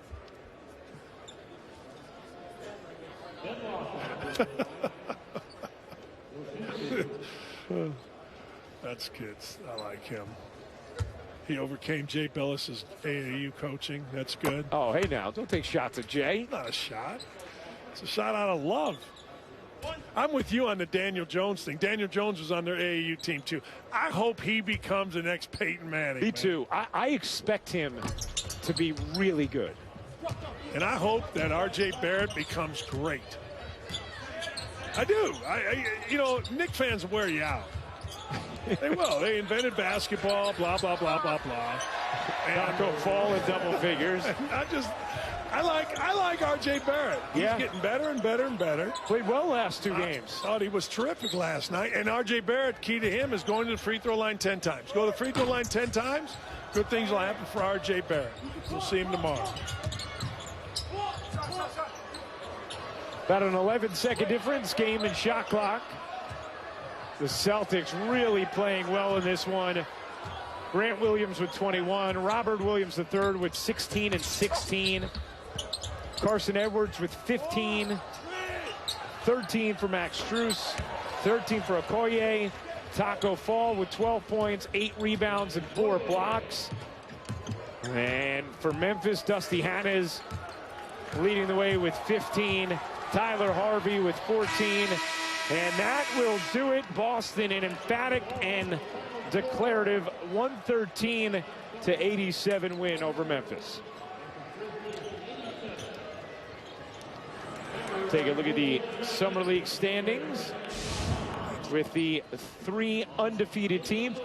Speaker 2: That's kids. I like him. He overcame Jay Bellis's AAU coaching. That's good.
Speaker 1: Oh, hey now, don't take shots at Jay.
Speaker 2: Not a shot. It's a shot out of love. I'm with you on the Daniel Jones thing. Daniel Jones was on their AAU team, too. I hope he becomes the next Peyton Manning.
Speaker 1: Me too. I expect him to be really good.
Speaker 2: And I hope that R.J. Barrett becomes great. I do. You know, Knick fans will wear you out. They will. They invented basketball, blah, blah, blah, blah, blah. And
Speaker 1: Taco Fall in double figures.
Speaker 2: I like R.J. Barrett. He's getting better and better and better.
Speaker 1: Played well last 2 games.
Speaker 2: Thought he was terrific last night. And R.J. Barrett, key to him is going to the free throw line 10 times. Go to the free throw line 10 times, good things will happen for R.J. Barrett. We'll see him tomorrow.
Speaker 1: About an 11-second difference, game and shot clock. The Celtics really playing well in this one. Grant Williams with 21. Robert Williams III with 16 and 16. Carson Edwards with 15. 13 for Max Strus. 13 for Okoye. Taco Fall with 12 points, 8 rebounds, and 4 blocks. And for Memphis, Dusty Hannes leading the way with 15. Tyler Harvey with 14. And that will do it. Boston, an emphatic and declarative 113-87 win over Memphis. Take a look at the Summer League standings with the 3 undefeated teams.